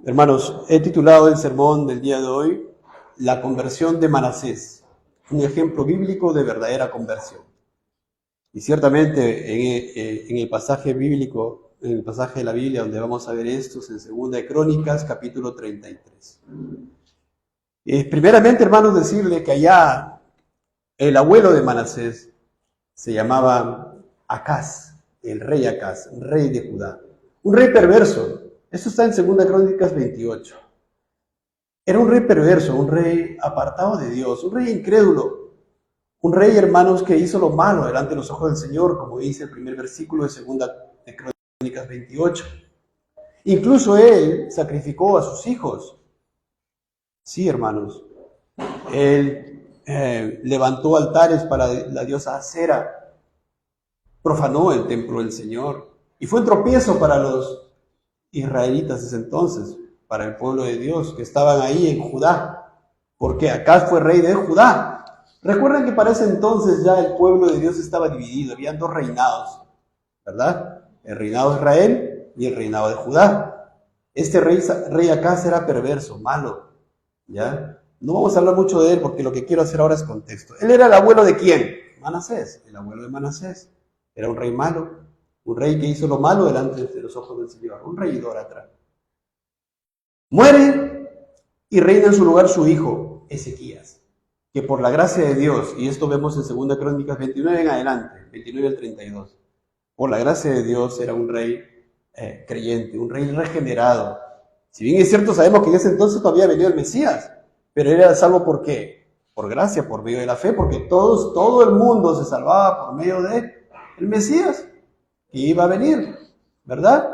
Hermanos, he titulado el sermón del día de hoy La conversión de Manasés, un ejemplo bíblico de verdadera conversión. Y ciertamente en el pasaje bíblico, en el pasaje de la Biblia donde vamos a ver esto es en 2 de Crónicas, capítulo 33. Primeramente, hermanos, decirle que allá el abuelo de Manasés se llamaba Acaz, el rey Acaz, rey de Judá. Un rey perverso. Esto está en 2 Crónicas 28. Era un rey perverso, un rey apartado de Dios, un rey incrédulo. Un rey, hermanos, que hizo lo malo delante de los ojos del Señor, como dice el primer versículo de 2 de Crónicas 28. Incluso él sacrificó a sus hijos. Sí, hermanos. Él levantó altares para la diosa Acera, profanó el templo del Señor y fue un tropiezo para los israelitas desde entonces, para el pueblo de Dios que estaban ahí en Judá, porque Acaz fue rey de Judá. Recuerden que para ese entonces ya el pueblo de Dios estaba dividido, habían dos reinados, ¿verdad? El reinado de Israel y el reinado de Judá. Este rey Acaz era perverso, malo, ¿ya? No vamos a hablar mucho de él porque lo que quiero hacer ahora es contexto. Él era el abuelo de ¿quién? Manasés, el abuelo de Manasés. Era un rey malo, un rey que hizo lo malo delante de los ojos del Señor, un rey idólatra. Muere y reina en su lugar su hijo, Ezequías, que por la gracia de Dios, y esto vemos en 2 Crónicas 29 en adelante, 29 al 32, por la gracia de Dios era un rey creyente, un rey regenerado. Si bien es cierto, sabemos que en ese entonces todavía venía el Mesías, pero él era salvo ¿por qué? Por gracia, por medio de la fe, porque todo el mundo se salvaba por medio de el Mesías, que iba a venir, ¿verdad?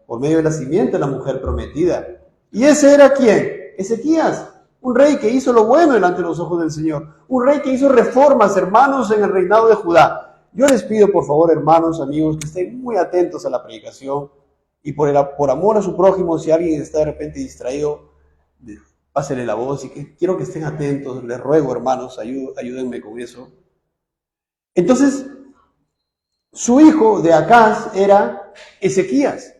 Por medio de la simiente de la mujer prometida. ¿Y ese era quién? Ezequías, un rey que hizo lo bueno delante de los ojos del Señor, un rey que hizo reformas, hermanos, en el reinado de Judá. Yo les pido, por favor, hermanos, amigos, que estén muy atentos a la predicación y por amor a su prójimo, si alguien está de repente distraído, pásele la voz y que quiero que estén atentos, les ruego, hermanos, ayúdenme con eso. Entonces, su hijo de Acaz era Ezequías.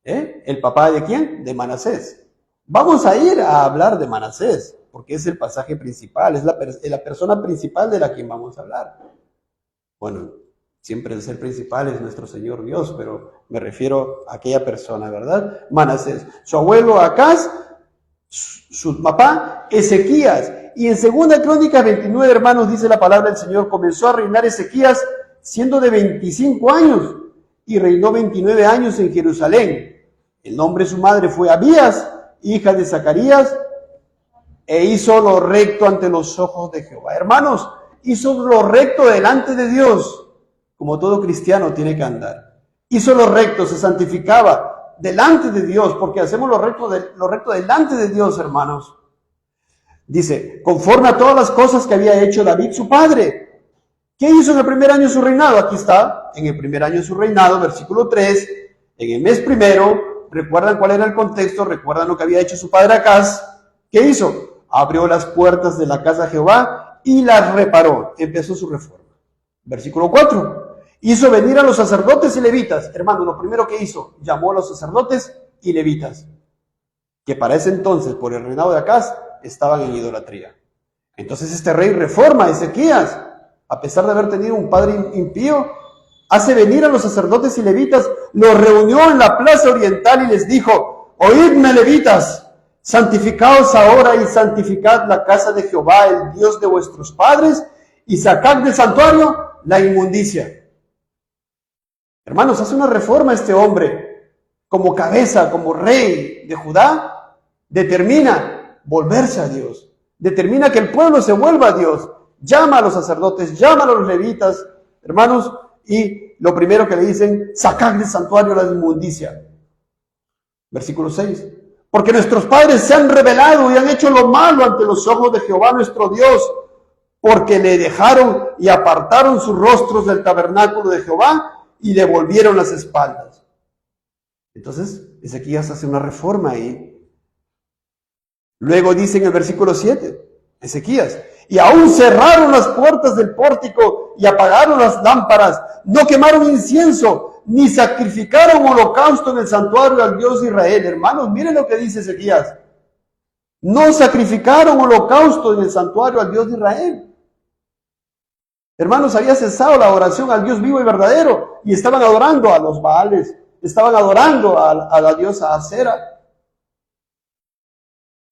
¿El papá de quién? De Manasés. Vamos a ir a hablar de Manasés, porque es el pasaje principal, es la persona principal de la que vamos a hablar. Bueno, siempre el ser principal es nuestro Señor Dios, pero me refiero a aquella persona, ¿verdad? Manasés. Su abuelo Acaz, su papá Ezequías. Y en 2 Crónicas 29, hermanos, dice la palabra del Señor, comenzó a reinar Ezequías siendo de 25 años y reinó 29 años en Jerusalén. El nombre de su madre fue Abías, hija de Zacarías, e hizo lo recto ante los ojos de Jehová. Hermanos, hizo lo recto delante de Dios, como todo cristiano tiene que andar. Hizo lo recto, se santificaba delante de Dios, porque hacemos lo recto delante de Dios, hermanos. Dice, conforme a todas las cosas que había hecho David su padre. ¿Qué hizo en el primer año de su reinado? Aquí está, en el primer año de su reinado, versículo 3, en el mes primero, ¿recuerdan cuál era el contexto? ¿Recuerdan lo que había hecho su padre Acaz? ¿Qué hizo? Abrió las puertas de la casa de Jehová y las reparó. Empezó su reforma. Versículo 4. Hizo venir a los sacerdotes y levitas. Hermano, lo primero que hizo, llamó a los sacerdotes y levitas, que para ese entonces, por el reinado de Acaz, estaban en idolatría. Entonces este rey reforma a Ezequías, a pesar de haber tenido un padre impío, hace venir a los sacerdotes y levitas, los reunió en la plaza oriental y les dijo, oídme levitas, santificaos ahora y santificad la casa de Jehová, el Dios de vuestros padres, y sacad del santuario la inmundicia. Hermanos, hace una reforma este hombre, como cabeza, como rey de Judá, determina volverse a Dios, determina que el pueblo se vuelva a Dios, llama a los sacerdotes, llama a los levitas, hermanos, y lo primero que le dicen, sacad del santuario la inmundicia. Versículo 6. Porque nuestros padres se han rebelado y han hecho lo malo ante los ojos de Jehová nuestro Dios, porque le dejaron y apartaron sus rostros del tabernáculo de Jehová y le volvieron las espaldas. Entonces, Ezequías hace una reforma ahí. Luego dice en el versículo 7, Ezequías, y aún cerraron las puertas del pórtico y apagaron las lámparas, no quemaron incienso, ni sacrificaron holocausto en el santuario al Dios de Israel. Hermanos, miren lo que dice Ezequías. No sacrificaron holocausto en el santuario al Dios de Israel. Hermanos, había cesado la oración al Dios vivo y verdadero y estaban adorando a los Baales, estaban adorando a la diosa Acera.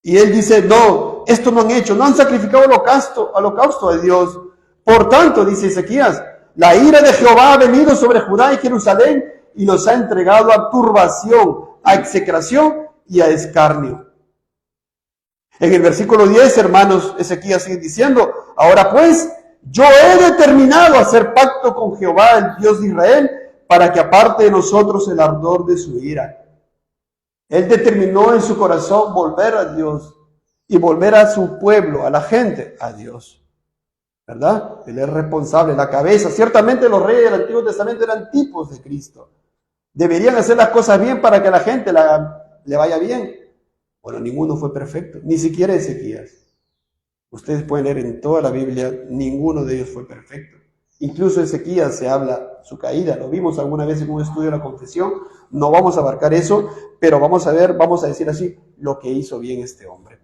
Y él dice, no, esto no han hecho, no han sacrificado holocausto a Dios. Por tanto, dice Ezequías, la ira de Jehová ha venido sobre Judá y Jerusalén y los ha entregado a turbación, a execración y a escarnio. En el versículo 10, hermanos, Ezequías sigue diciendo, ahora pues, yo he determinado hacer pacto con Jehová, el Dios de Israel, para que aparte de nosotros el ardor de su ira. Él determinó en su corazón volver a Dios y volver a su pueblo, a la gente, a Dios. ¿Verdad? Él es responsable, la cabeza. Ciertamente los reyes del Antiguo Testamento eran tipos de Cristo. Deberían hacer las cosas bien para que a la gente le vaya bien. Bueno, ninguno fue perfecto, ni siquiera Ezequías. Ustedes pueden leer en toda la Biblia, ninguno de ellos fue perfecto. Incluso Ezequías se habla su caída, lo vimos alguna vez en un estudio de la confesión, no vamos a abarcar eso, pero vamos a ver, vamos a decir así, lo que hizo bien este hombre.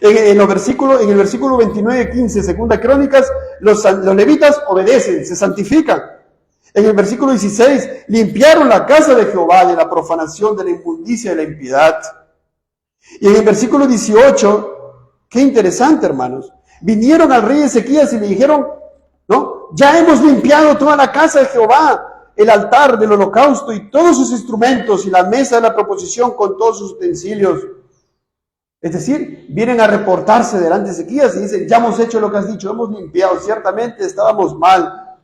En el versículo 29, 15, segunda Crónicas, los levitas obedecen, se santifican. En el versículo 16, limpiaron la casa de Jehová de la profanación, de la inmundicia y de la impiedad. Y en el versículo 18, qué interesante, hermanos, vinieron al rey Ezequías y le dijeron, ¿no? Ya hemos limpiado toda la casa de Jehová, el altar del holocausto y todos sus instrumentos y la mesa de la proposición con todos sus utensilios. Es decir, vienen a reportarse delante de Ezequías y dicen, ya hemos hecho lo que has dicho, hemos limpiado, ciertamente estábamos mal.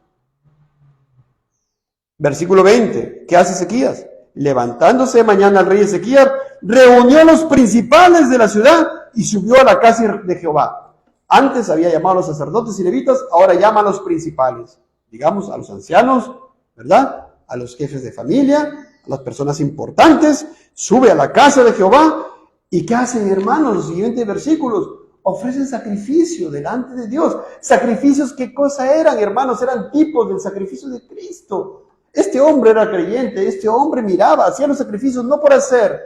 Versículo 20, ¿qué hace Ezequías? Levantándose de mañana el rey Ezequías, reunió a los principales de la ciudad y subió a la casa de Jehová. Antes había llamado a los sacerdotes y levitas, ahora llama a los principales, digamos a los ancianos, ¿verdad? A los jefes de familia, a las personas importantes, sube a la casa de Jehová. ¿Y qué hacen, hermanos? Los siguientes versículos, ofrecen sacrificio delante de Dios. Sacrificios, ¿qué cosa eran, hermanos? Eran tipos del sacrificio de Cristo. Este hombre era creyente, este hombre miraba, hacía los sacrificios no por hacer,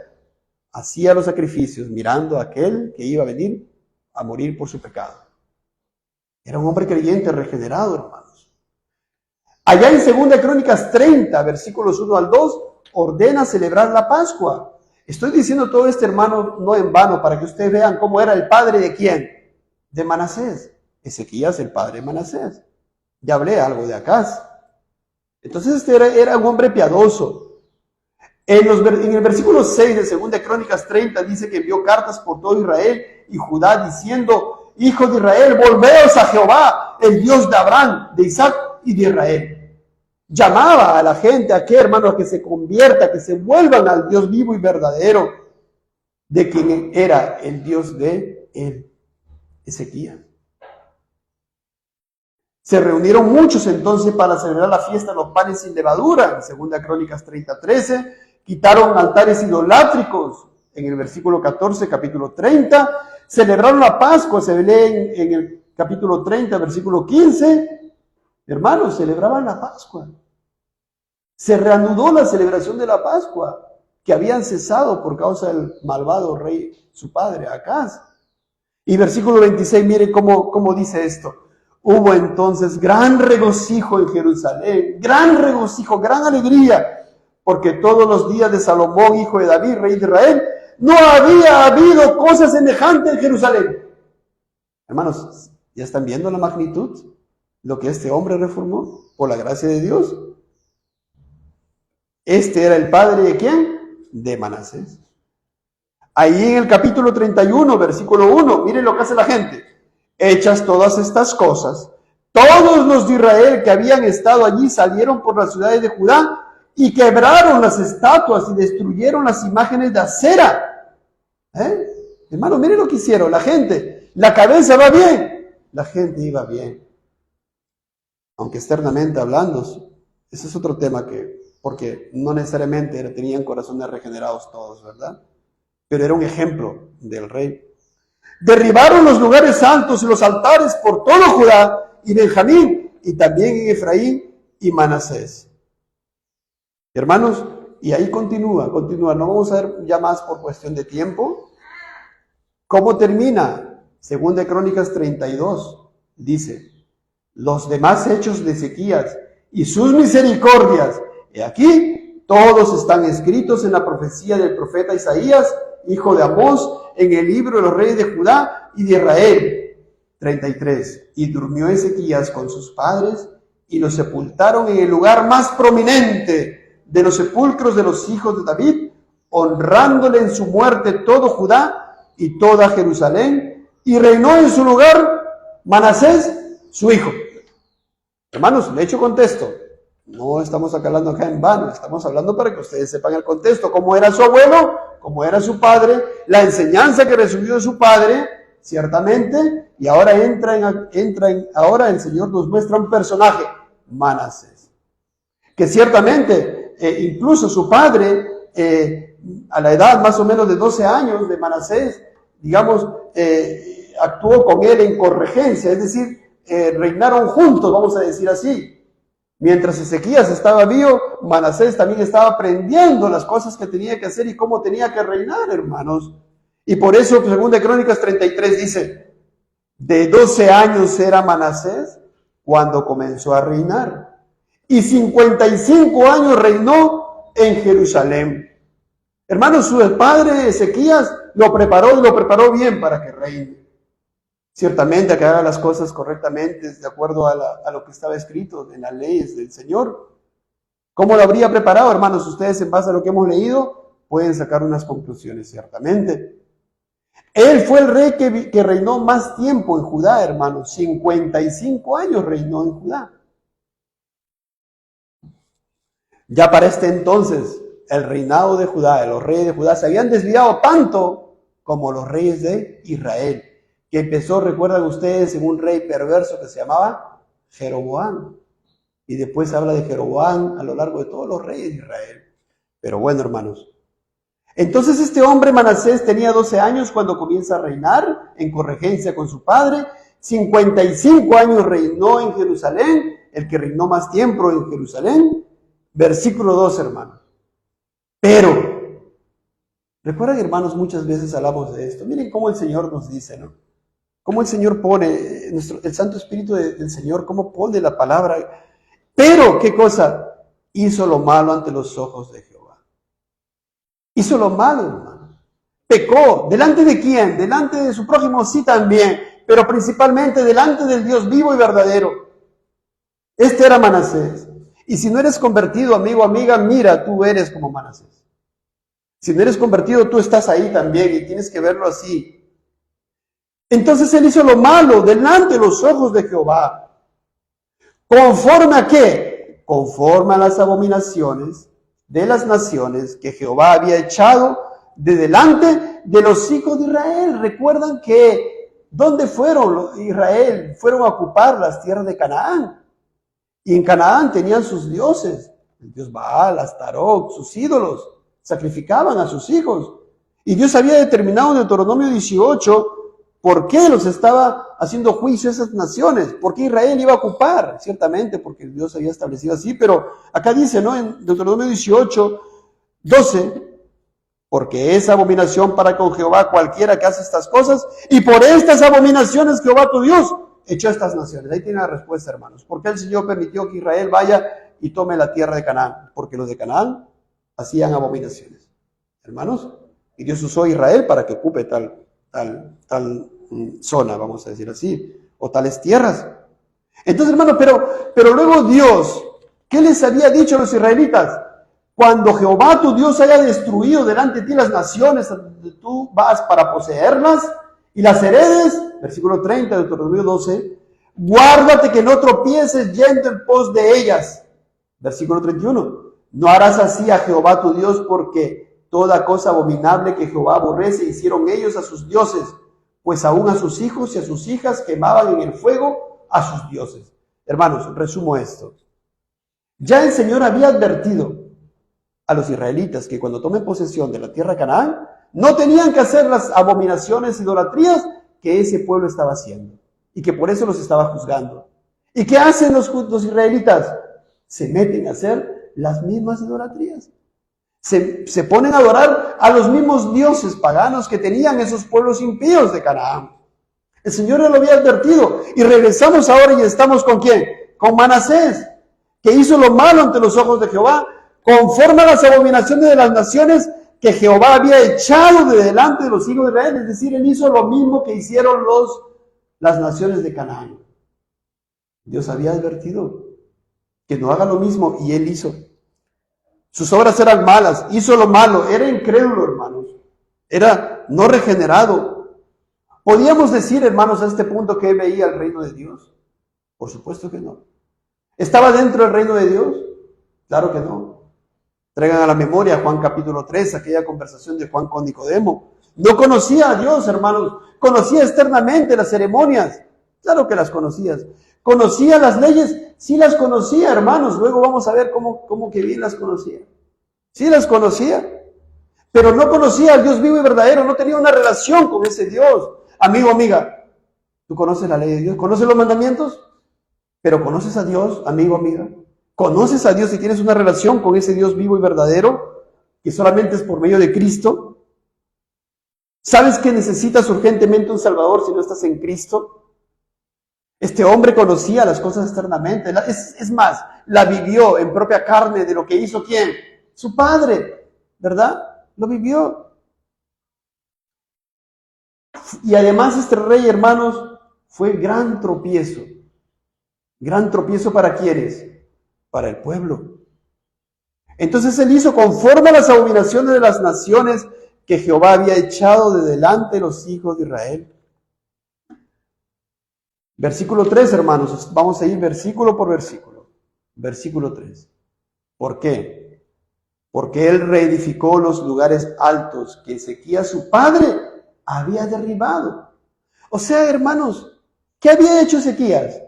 hacía los sacrificios mirando a aquel que iba a venir a morir por su pecado. Era un hombre creyente, regenerado, hermanos. Allá en 2 Crónicas 30, versículos 1 al 2, ordena celebrar la Pascua. Estoy diciendo todo esto, hermano, no en vano, para que ustedes vean cómo era el padre de quién. De Manasés. Ezequías, el padre de Manasés. Ya hablé algo de Acaz. Entonces este era un hombre piadoso. En el versículo 6 de 2 Crónicas 30 dice que envió cartas por todo Israel y Judá diciendo, hijos de Israel, volveos a Jehová, el Dios de Abraham, de Isaac y de Israel. Llamaba a la gente, ¿a qué, hermanos? A que se convierta, que se vuelvan al Dios vivo y verdadero, de quien era el Dios de él, Ezequías. Se reunieron muchos entonces para celebrar la fiesta de los panes sin levadura, en 2 Crónicas 30:13, quitaron altares idolátricos, en el versículo 14, capítulo 30, celebraron la Pascua, se lee en el capítulo 30, versículo 15, hermanos, celebraban la Pascua. Se reanudó la celebración de la Pascua, que habían cesado por causa del malvado rey, su padre, Acaz. Y versículo 26, miren cómo dice esto. Hubo entonces gran regocijo en Jerusalén, gran regocijo, gran alegría, porque todos los días de Salomón, hijo de David, rey de Israel, no había habido cosa semejante en Jerusalén. Hermanos, ¿ya están viendo la magnitud? Lo que este hombre reformó por la gracia de Dios. Este era el padre de ¿quién? De Manasés. Ahí en el capítulo 31, versículo 1, miren lo que hace la gente. Hechas todas estas cosas, todos los de Israel que habían estado allí salieron por las ciudades de Judá y quebraron las estatuas y destruyeron las imágenes de acera. Hermano, miren lo que hicieron la gente. La cabeza va bien, la gente iba bien. Aunque externamente hablando, ese es otro tema porque no necesariamente tenían corazones regenerados todos, ¿verdad? Pero era un ejemplo del rey. Derribaron los lugares santos y los altares por todo Judá y Benjamín, y también en Efraín y Manasés. Hermanos, y ahí continúa. No vamos a ver ya más por cuestión de tiempo. ¿Cómo termina? Según de Crónicas 32, dice, los demás hechos de Ezequías y sus misericordias, he aquí, todos están escritos en la profecía del profeta Isaías, hijo de Amós, en el libro de los reyes de Judá y de Israel. 33. Y durmió Ezequías con sus padres y lo sepultaron en el lugar más prominente de los sepulcros de los hijos de David, honrándole en su muerte todo Judá y toda Jerusalén, y reinó en su lugar Manasés, su hijo. Hermanos, le echo contexto. No estamos hablando acá en vano, estamos hablando para que ustedes sepan el contexto, cómo era su abuelo, cómo era su padre, la enseñanza que recibió de su padre, ciertamente, y ahora ahora el Señor nos muestra un personaje, Manasés, que ciertamente, incluso su padre, a la edad más o menos de 12 años de Manasés, digamos, actuó con él en corregencia, es decir, reinaron juntos, vamos a decir así. Mientras Ezequías estaba vivo, Manasés también estaba aprendiendo las cosas que tenía que hacer y cómo tenía que reinar, hermanos. Y por eso, según de Crónicas 33 dice, de 12 años era Manasés cuando comenzó a reinar, y 55 años reinó en Jerusalén. Hermanos, su padre Ezequías lo preparó y lo preparó bien para que reine. Ciertamente a que haga las cosas correctamente, de acuerdo a lo que estaba escrito en las leyes del Señor. ¿Cómo lo habría preparado, hermanos? Ustedes, en base a lo que hemos leído, pueden sacar unas conclusiones, ciertamente. Él fue el rey que reinó más tiempo en Judá, hermanos. 55 años reinó en Judá. Ya para este entonces, el reinado de Judá, los reyes de Judá, se habían desviado tanto como los reyes de Israel, que empezó, recuerdan ustedes, en un rey perverso que se llamaba Jeroboam. Y después habla de Jeroboam a lo largo de todos los reyes de Israel. Pero bueno, hermanos. Entonces este hombre Manasés tenía 12 años cuando comienza a reinar en corregencia con su padre. 55 años reinó en Jerusalén, el que reinó más tiempo en Jerusalén. Versículo 2, hermanos. Pero, recuerdan, hermanos, muchas veces hablamos de esto. Miren cómo el Señor nos dice, ¿no? Cómo el Señor pone, el Santo Espíritu del Señor, cómo pone la palabra. Pero, ¿qué cosa? Hizo lo malo ante los ojos de Jehová. Hizo lo malo, hermano. Pecó. ¿Delante de quién? Delante de su prójimo, sí también. Pero principalmente delante del Dios vivo y verdadero. Este era Manasés. Y si no eres convertido, amigo, amiga, mira, tú eres como Manasés. Si no eres convertido, tú estás ahí también y tienes que verlo así. Entonces él hizo lo malo delante de los ojos de Jehová. ¿Conforme a qué? Conforme a las abominaciones de las naciones que Jehová había echado de delante de los hijos de Israel. Recuerdan que ¿dónde fueron Israel? Fueron a ocupar las tierras de Canaán. Y en Canaán tenían sus dioses, el dios Baal, Astarot, sus ídolos, sacrificaban a sus hijos. Y Dios había determinado en Deuteronomio 18 por qué los estaba haciendo juicio a esas naciones, por qué Israel iba a ocupar, ciertamente porque Dios había establecido así, pero acá dice, ¿no? En Deuteronomio 18, 12, porque es abominación para con Jehová cualquiera que hace estas cosas, y por estas abominaciones Jehová tu Dios echó estas naciones. Ahí tiene la respuesta, hermanos. ¿Por qué el Señor permitió que Israel vaya y tome la tierra de Canaán? Porque los de Canaán hacían abominaciones, hermanos. Y Dios usó a Israel para que ocupe tal zona, vamos a decir así, o tales tierras. Entonces, hermanos, pero luego Dios, ¿qué les había dicho a los israelitas? Cuando Jehová tu Dios haya destruido delante de ti las naciones donde tú vas para poseerlas y las heredes, versículo 30 de Deuteronomio 12, guárdate que no tropieces yendo en pos de ellas. Versículo 31, no harás así a Jehová tu Dios, porque toda cosa abominable que Jehová aborrece hicieron ellos a sus dioses, pues aún a sus hijos y a sus hijas quemaban en el fuego a sus dioses. Hermanos, resumo esto. Ya el Señor había advertido a los israelitas que cuando tomen posesión de la tierra de Canaán, no tenían que hacer las abominaciones, idolatrías que ese pueblo estaba haciendo y que por eso los estaba juzgando. ¿Y qué hacen los israelitas? Se meten a hacer las mismas idolatrías. Se ponen a adorar a los mismos dioses paganos que tenían esos pueblos impíos de Canaán. El Señor ya lo había advertido. Y regresamos ahora y estamos ¿con quién? Con Manasés, que hizo lo malo ante los ojos de Jehová, conforme a las abominaciones de las naciones que Jehová había echado de delante de los hijos de Israel. Es decir, él hizo lo mismo que hicieron las naciones de Canaán. Dios había advertido que no haga lo mismo y él hizo. Sus obras eran malas, hizo lo malo, era incrédulo, hermanos. Era no regenerado. ¿Podíamos decir, hermanos, a este punto que él veía el reino de Dios? Por supuesto que no. ¿Estaba dentro del reino de Dios? Claro que no. Traigan a la memoria Juan capítulo 3, aquella conversación de Juan con Nicodemo. No conocía a Dios, hermanos. Conocía externamente las ceremonias. Claro que las conocías. ¿Conocía las leyes? Sí las conocía, hermanos. Luego vamos a ver cómo que bien las conocía. Sí las conocía. Pero no conocía al Dios vivo y verdadero. No tenía una relación con ese Dios. Amigo, amiga, ¿tú conoces la ley de Dios? ¿Conoces los mandamientos? ¿Pero conoces a Dios, amigo, amiga? ¿Conoces a Dios y tienes una relación con ese Dios vivo y verdadero que solamente es por medio de Cristo? ¿Sabes que necesitas urgentemente un Salvador si no estás en Cristo? Este hombre conocía las cosas externamente. Es más, la vivió en propia carne de lo que hizo ¿quién? Su padre, ¿verdad? Lo vivió. Y además este rey, hermanos, fue gran tropiezo. Gran tropiezo ¿para quiénes? Para el pueblo. Entonces él hizo conforme a las abominaciones de las naciones que Jehová había echado de delante de los hijos de Israel. Versículo 3, hermanos, vamos a ir versículo por versículo. Versículo 3. ¿Por qué? Porque él reedificó los lugares altos que Ezequías su padre había derribado. O sea, hermanos, ¿qué había hecho Ezequías?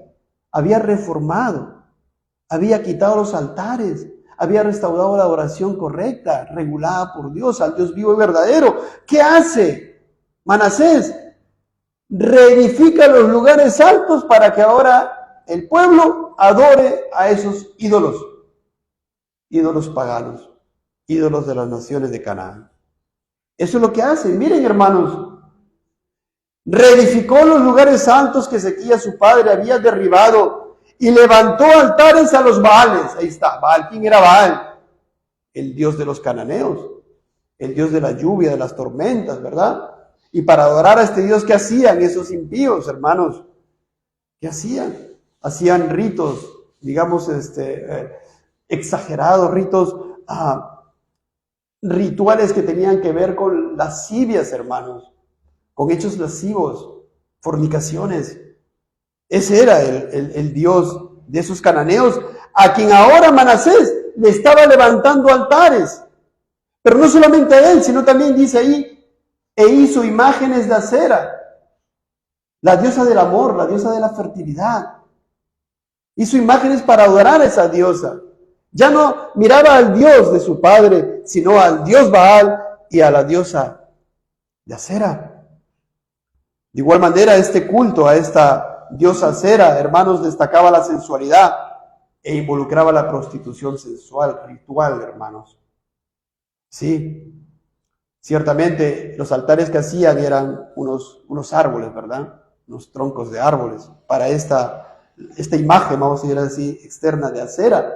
Había reformado, había quitado los altares, había restaurado la adoración correcta, regulada por Dios, al Dios vivo y verdadero. ¿Qué hace Manasés? Reedifica los lugares altos para que ahora el pueblo adore a esos ídolos paganos, ídolos de las naciones de Canaán. Eso es lo que hace. Miren, hermanos, reedificó los lugares altos que Ezequías su padre había derribado y levantó altares a los Baales. Ahí está, Baal. ¿Quién era Baal? El dios de los cananeos, el dios de la lluvia, de las tormentas, ¿verdad? Y para adorar a este Dios, ¿qué hacían esos impíos, hermanos? ¿Qué hacían? Hacían ritos, digamos, exagerados, ritos, rituales que tenían que ver con lascivias, hermanos, con hechos lascivos, fornicaciones. Ese era el Dios de esos cananeos, a quien ahora Manasés le estaba levantando altares. Pero no solamente a él, sino también dice ahí, e hizo imágenes de acera, la diosa del amor, la diosa de la fertilidad. Hizo imágenes para adorar a esa diosa. Ya no miraba al Dios de su padre, sino al Dios Baal y a la diosa de acera. De igual manera, este culto a esta diosa acera, hermanos, destacaba la sensualidad e involucraba la prostitución sensual, ritual, hermanos. Sí. Ciertamente los altares que hacían eran unos árboles, ¿verdad? Unos troncos de árboles para esta imagen, vamos a decir así, externa de acera.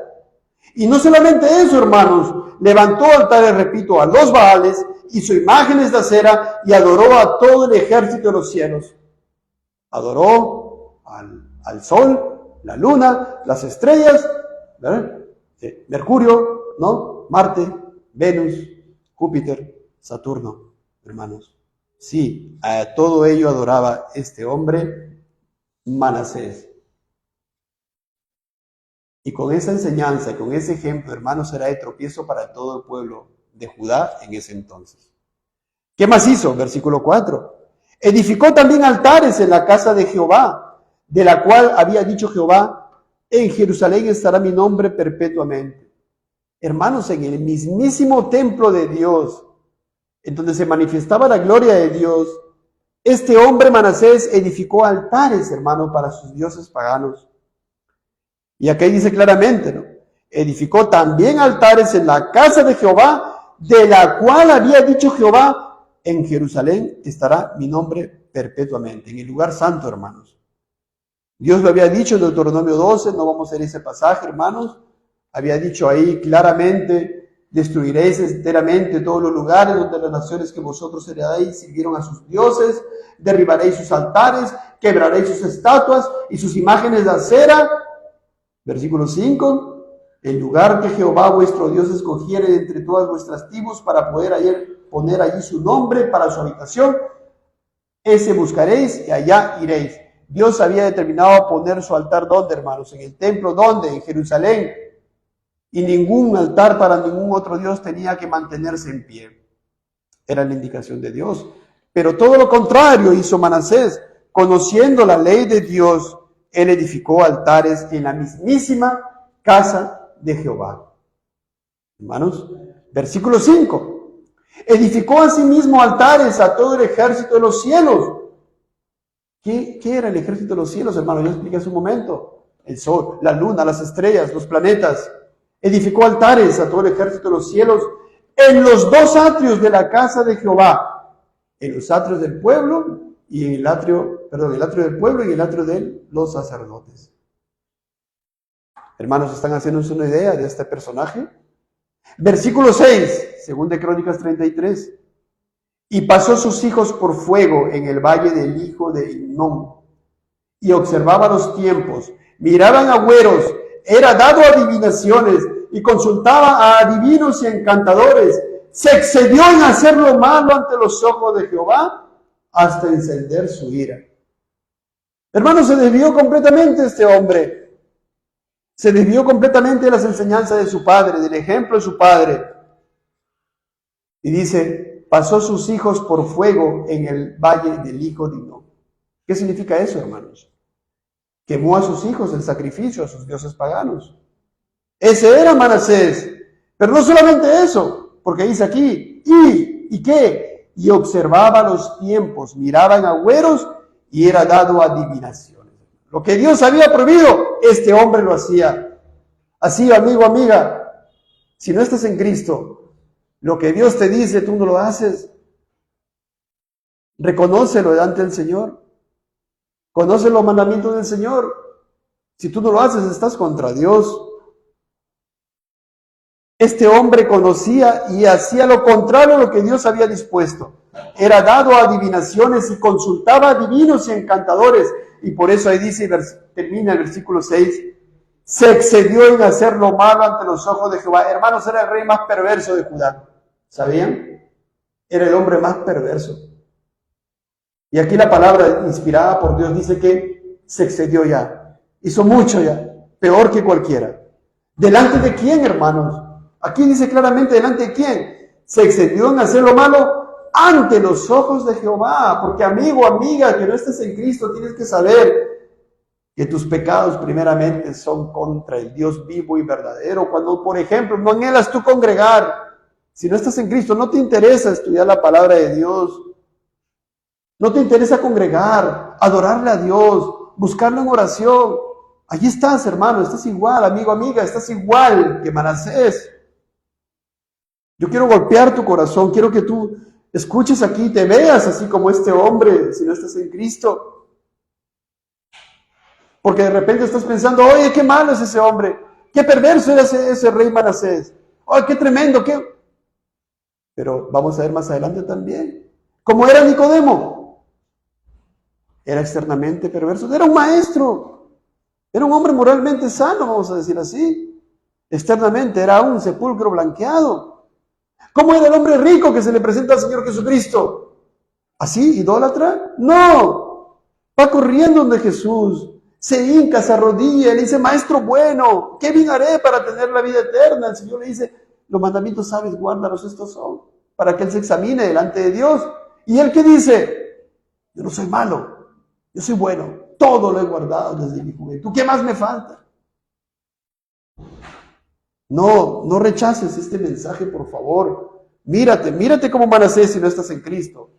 Y no solamente eso, hermanos, levantó altares, repito, a los Baales, hizo imágenes de acera y adoró a todo el ejército de los cielos. Adoró al sol, la luna, las estrellas, ¿verdad? Mercurio, ¿no? Marte, Venus, Júpiter, Saturno, hermanos. Sí, a todo ello adoraba este hombre, Manasés. Y con esa enseñanza, con ese ejemplo, hermanos, será de tropiezo para todo el pueblo de Judá en ese entonces. ¿Qué más hizo? Versículo 4. Edificó también altares en la casa de Jehová, de la cual había dicho Jehová, en Jerusalén estará mi nombre perpetuamente. Hermanos, en el mismísimo templo de Dios, en donde se manifestaba la gloria de Dios, este hombre Manasés edificó altares, hermanos, para sus dioses paganos. Y aquí dice claramente, ¿no? Edificó también altares en la casa de Jehová, de la cual había dicho Jehová, en Jerusalén estará mi nombre perpetuamente, en el lugar santo, hermanos. Dios lo había dicho en Deuteronomio 12, no vamos a ir a ese pasaje, hermanos. Había dicho ahí claramente, destruiréis enteramente todos los lugares donde las naciones que vosotros heredáis sirvieron a sus dioses, derribaréis sus altares, quebraréis sus estatuas y sus imágenes de acera. Versículo 5. El lugar que Jehová vuestro Dios escogiere de entre todas vuestras tribus para poder poner allí su nombre para su habitación, ese buscaréis y allá iréis. Dios había determinado poner su altar, ¿dónde, hermanos? En el templo, ¿dónde? En Jerusalén. Y ningún altar para ningún otro Dios tenía que mantenerse en pie. Era la indicación de Dios. Pero todo lo contrario hizo Manasés. Conociendo la ley de Dios, él edificó altares en la mismísima casa de Jehová. Hermanos, versículo 5. Edificó asimismo altares a todo el ejército de los cielos. ¿Qué era el ejército de los cielos, hermanos? Yo expliqué hace un momento. El sol, la luna, las estrellas, los planetas. Edificó altares a todo el ejército de los cielos en los dos atrios de la casa de Jehová. En los atrios del pueblo y en el atrio del pueblo y el atrio de los sacerdotes. Hermanos, ¿están haciéndose una idea de este personaje? Versículo 6, según de Crónicas 33. Y pasó sus hijos por fuego en el valle del hijo de Hinnom, y observaba los tiempos, miraban agüeros, era dado adivinaciones, y consultaba a adivinos y encantadores. Se excedió en hacer lo malo ante los ojos de Jehová, hasta encender su ira. Hermanos, se desvió completamente este hombre. Se desvió completamente de las enseñanzas de su padre, del ejemplo de su padre. Y dice, pasó sus hijos por fuego en el valle del hijo de Hinnom. ¿Qué significa eso, hermanos? Quemó a sus hijos en sacrificio a sus dioses paganos. Ese era Manasés. Pero no solamente eso, porque dice aquí, ¿y qué? Y observaba los tiempos, miraba en agüeros y era dado a adivinaciones. Lo que Dios había prohibido, este hombre lo hacía. Así, amigo, amiga, si no estás en Cristo, lo que Dios te dice, tú no lo haces. Reconócelo delante del Señor. Conoce los mandamientos del Señor. Si tú no lo haces, estás contra Dios. Este hombre conocía y hacía lo contrario a lo que Dios había dispuesto. Era dado a adivinaciones y consultaba a divinos y encantadores. Y por eso ahí dice, termina el versículo 6, se excedió en hacer lo malo ante los ojos de Jehová. Hermanos, era el rey más perverso de Judá. ¿Sabían? Era el hombre más perverso. Y aquí la palabra inspirada por Dios dice que se excedió ya. Hizo mucho ya. Peor que cualquiera. ¿Delante de quién, hermanos? Aquí dice claramente, ¿delante de quién? Se excedió en hacer lo malo ante los ojos de Jehová. Porque amigo, amiga, que no estés en Cristo, tienes que saber que tus pecados primeramente son contra el Dios vivo y verdadero. Cuando, por ejemplo, no anhelas tú congregar, si no estás en Cristo, no te interesa estudiar la palabra de Dios, no te interesa congregar, adorarle a Dios, buscarlo en oración, allí estás, hermano, estás igual, amigo, amiga, estás igual que Manasés. Yo quiero golpear tu corazón, quiero que tú escuches aquí, te veas así como este hombre, si no estás en Cristo. Porque de repente estás pensando, oye, qué malo es ese hombre, qué perverso era ese rey Manasés, oye, qué tremendo, qué... Pero vamos a ver más adelante también, ¿cómo era Nicodemo? Era externamente perverso, era un maestro, era un hombre moralmente sano, vamos a decir así. Externamente era un sepulcro blanqueado. ¿Cómo era el hombre rico que se le presenta al Señor Jesucristo? ¿Así, idólatra? No, va corriendo donde Jesús, se hinca, se arrodilla, le dice, maestro bueno, ¿qué bien haré para tener la vida eterna? El Señor le dice, los mandamientos sabes, guárdalos, estos son, para que Él se examine delante de Dios. ¿Y Él qué dice? Yo no soy malo, yo soy bueno, todo lo he guardado desde mi juventud, ¿qué más me falta? No rechaces este mensaje, por favor. Mírate como Manasés si no estás en Cristo.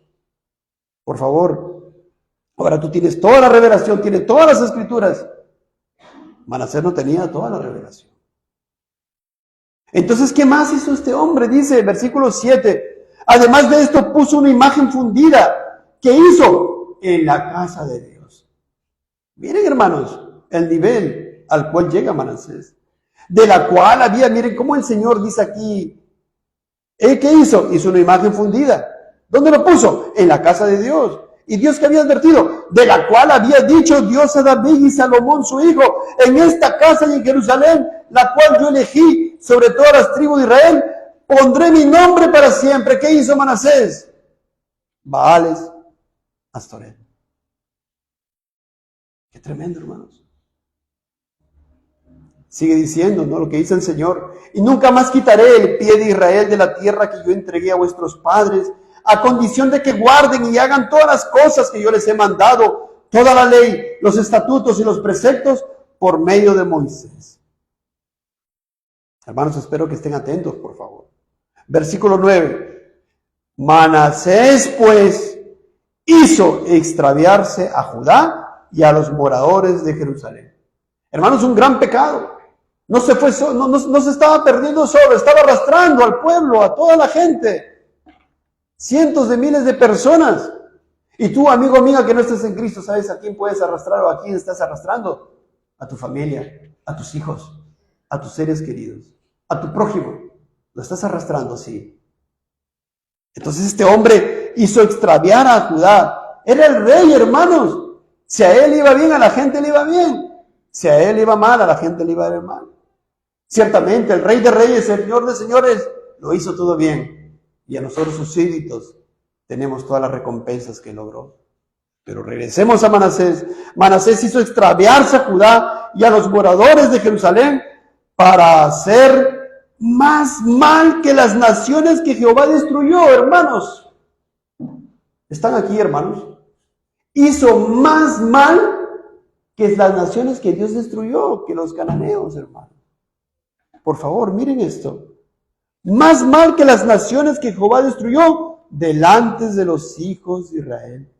Por favor. Ahora tú tienes toda la revelación, tienes todas las escrituras. Manasés no tenía toda la revelación. Entonces, ¿qué más hizo este hombre? Dice el versículo 7. Además de esto, puso una imagen fundida. ¿Qué hizo? En la casa de Dios. Miren, hermanos, el nivel al cual llega Manasés. De la cual había, miren cómo el Señor dice aquí. ¿Qué hizo? Hizo una imagen fundida. ¿Dónde lo puso? En la casa de Dios. Y Dios que había advertido, de la cual había dicho Dios a David y Salomón su hijo, en esta casa y en Jerusalén, la cual yo elegí sobre todas las tribus de Israel, pondré mi nombre para siempre. ¿Qué hizo Manasés? Baales, Astoret. Qué tremendo, hermanos. Sigue diciendo, ¿no? Lo que dice el Señor. Y nunca más quitaré el pie de Israel de la tierra que yo entregué a vuestros padres, a condición de que guarden y hagan todas las cosas que yo les he mandado, toda la ley, los estatutos y los preceptos por medio de Moisés. Hermanos, espero que estén atentos, por favor. Versículo 9. Manasés, pues, hizo extraviarse a Judá y a los moradores de Jerusalén. Hermanos, un gran pecado. No se fue solo, no se estaba perdiendo solo, estaba arrastrando al pueblo, a toda la gente. Cientos de miles de personas. Y tú, amigo, amiga, que no estés en Cristo, ¿sabes a quién puedes arrastrar o a quién estás arrastrando? A tu familia, a tus hijos, a tus seres queridos, a tu prójimo. Lo estás arrastrando, sí. Entonces este hombre hizo extraviar a Judá. Era el rey, hermanos. Si a él iba bien, a la gente le iba bien. Si a él iba mal, a la gente le iba a ir mal. Ciertamente, el rey de reyes, el señor de señores, lo hizo todo bien. Y a nosotros, sus súbditos, tenemos todas las recompensas que logró. Pero regresemos a Manasés. Manasés hizo extraviarse a Judá y a los moradores de Jerusalén para hacer más mal que las naciones que Jehová destruyó, hermanos. ¿Están aquí, hermanos? Hizo más mal que las naciones que Dios destruyó, que los cananeos, hermanos. Por favor, miren esto. Más mal que las naciones que Jehová destruyó delante de los hijos de Israel.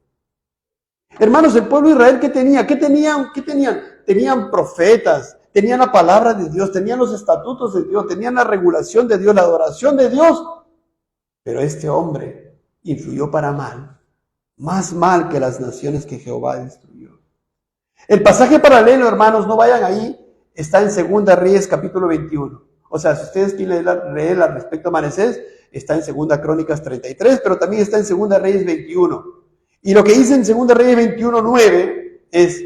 Hermanos, el pueblo de Israel, ¿qué tenía? ¿Qué tenían? Tenían profetas, tenían la palabra de Dios, tenían los estatutos de Dios, tenían la regulación de Dios, la adoración de Dios. Pero este hombre influyó para mal, más mal que las naciones que Jehová destruyó. El pasaje paralelo, hermanos, no vayan ahí, está en 2 Reyes capítulo 21. O sea, si ustedes quieren leer al respecto a Manasés, está en 2 Crónicas 33, pero también está en 2 Reyes 21. Y lo que dice en 2 Reyes 21:9 es,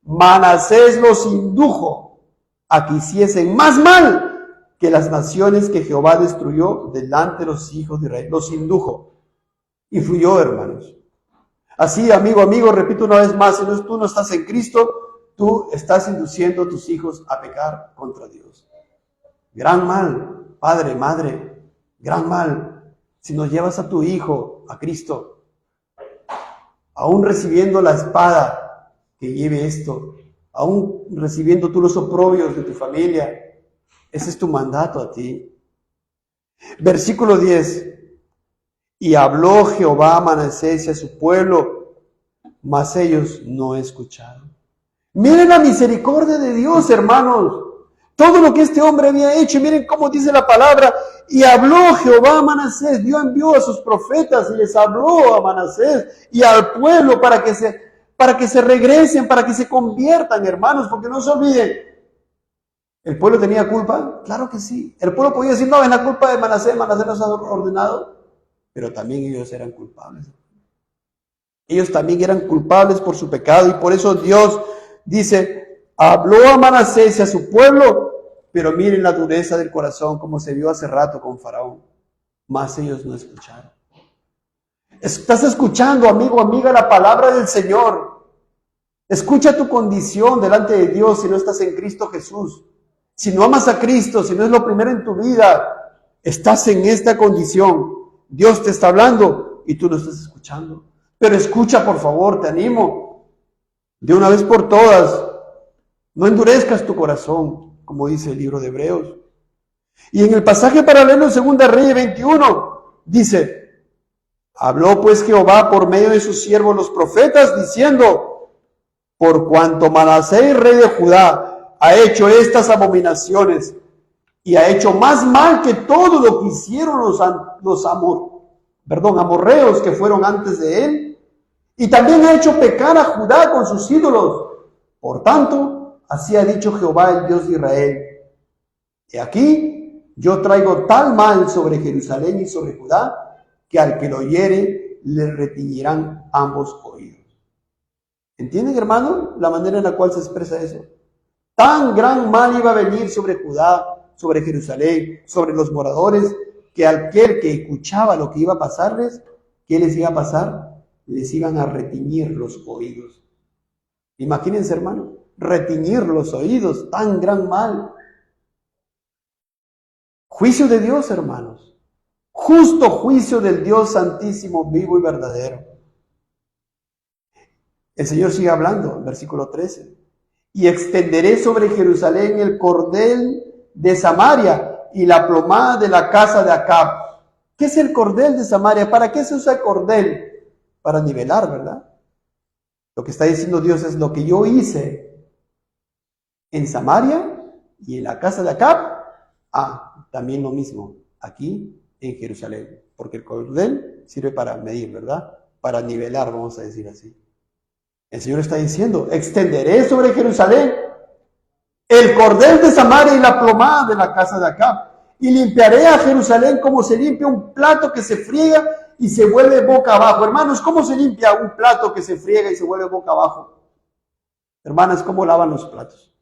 Manasés los indujo a que hiciesen más mal que las naciones que Jehová destruyó delante de los hijos de Israel. Los indujo. Influyó, hermanos. Así, amigo, repito una vez más, si tú no estás en Cristo, tú estás induciendo a tus hijos a pecar contra Dios. Gran mal, padre, madre, gran mal. Si no llevas a tu hijo a Cristo, aún recibiendo la espada que lleve esto, aún recibiendo tú los oprobios de tu familia, ese es tu mandato a ti. Versículo 10. Y habló Jehová a Manasés y a su pueblo, mas ellos no escucharon. Miren la misericordia de Dios, hermanos. Todo lo que este hombre había hecho, miren cómo dice la palabra. Y habló Jehová a Manasés, Dios envió a sus profetas y les habló a Manasés y al pueblo para que se regresen, para que se conviertan, hermanos, porque no se olviden. ¿El pueblo tenía culpa? Claro que sí. El pueblo podía decir, no, es la culpa de Manasés, Manasés nos ha ordenado. Pero también ellos eran culpables. Ellos también eran culpables por su pecado y por eso Dios dice, habló a Manasés y a su pueblo, pero miren la dureza del corazón como se vio hace rato con Faraón. Mas ellos no escucharon. Estás escuchando, amigo, amiga, la palabra del Señor. Escucha tu condición delante de Dios si no estás en Cristo Jesús. Si no amas a Cristo, si no es lo primero en tu vida, estás en esta condición. Dios te está hablando y tú no estás escuchando. Pero escucha, por favor, te animo. De una vez por todas, no endurezcas tu corazón, como dice el libro de Hebreos. Y en el pasaje paralelo en 2 Reyes 21, dice, habló pues Jehová por medio de sus siervos los profetas, diciendo, por cuanto Manasés, rey de Judá, ha hecho estas abominaciones, y ha hecho más mal que todo lo que hicieron los amorreos que fueron antes de él, y también ha hecho pecar a Judá con sus ídolos. Por tanto, así ha dicho Jehová, el Dios de Israel: he aquí, yo traigo tal mal sobre Jerusalén y sobre Judá, que al que lo oyere le retiñirán ambos oídos. ¿Entienden, hermano, la manera en la cual se expresa eso? Tan gran mal iba a venir sobre Judá, sobre Jerusalén, sobre los moradores, que aquel que escuchaba lo que iba a pasarles, ¿qué les iba a pasar? Les iban a retiñir los oídos. Imagínense, hermano, retiñir los oídos, tan gran mal. Juicio de Dios, hermanos. Justo juicio del Dios santísimo, vivo y verdadero. El Señor sigue hablando, versículo 13. Y extenderé sobre Jerusalén el cordel de Samaria y la plomada de la casa de Acab. ¿Qué es el cordel de Samaria? ¿Para qué se usa el cordel? Para nivelar, ¿verdad? Lo que está diciendo Dios es: lo que yo hice en Samaria y en la casa de Acab, también lo mismo aquí en Jerusalén. Porque el cordel sirve para medir, ¿verdad? Para nivelar, vamos a decir así. El Señor está diciendo: extenderé sobre Jerusalén el cordel de Samaria y la plomada de la casa de Acab, y limpiaré a Jerusalén como se limpia un plato que se friega y se vuelve boca abajo. Hermanos, ¿cómo se limpia un plato que se friega y se vuelve boca abajo? Hermanas, ¿cómo lavan los platos?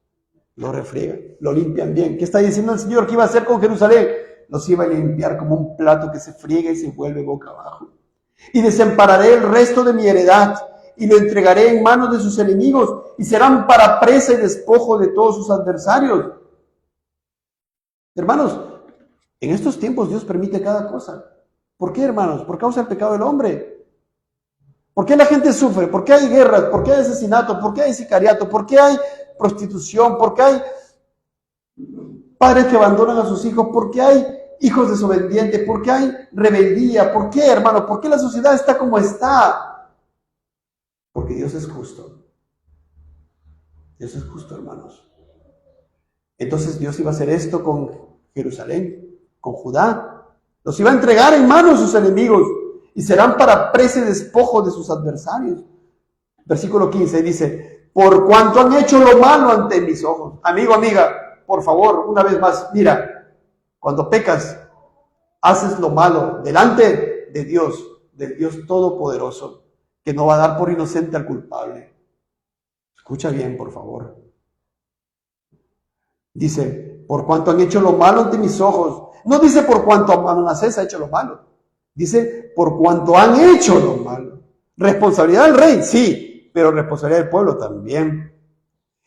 Lo refriegan, lo limpian bien. ¿Qué está diciendo el Señor que iba a hacer con Jerusalén? Los iba a limpiar como un plato que se friega y se vuelve boca abajo. Y desampararé el resto de mi heredad, y lo entregaré en manos de sus enemigos, y serán para presa y despojo de todos sus adversarios. Hermanos, en estos tiempos Dios permite cada cosa. ¿Por qué, hermanos? Por causa del pecado del hombre. ¿Por qué la gente sufre? ¿Por qué hay guerras? ¿Por qué hay asesinato? ¿Por qué hay sicariato? ¿Por qué hay prostitución? ¿Por qué hay padres que abandonan a sus hijos? ¿Por qué hay hijos desobedientes? ¿Por qué hay rebeldía? ¿Por qué, hermano? ¿Por qué la sociedad está como está? Porque Dios es justo. Dios es justo, hermanos. Entonces Dios iba a hacer esto con Jerusalén, con Judá. Los iba a entregar en manos de sus enemigos, y serán para presa y despojo de sus adversarios. Versículo 15 dice: por cuanto han hecho lo malo ante mis ojos. Amigo, amiga, por favor, una vez más, mira, cuando pecas, haces lo malo delante de Dios, del Dios Todopoderoso, que no va a dar por inocente al culpable. Escucha bien, por favor. Dice: por cuanto han hecho lo malo ante mis ojos. No dice por cuanto Manasés ha hecho lo malo. Dice por cuanto han hecho lo malo. Responsabilidad del rey, sí, pero responsabilidad del pueblo también.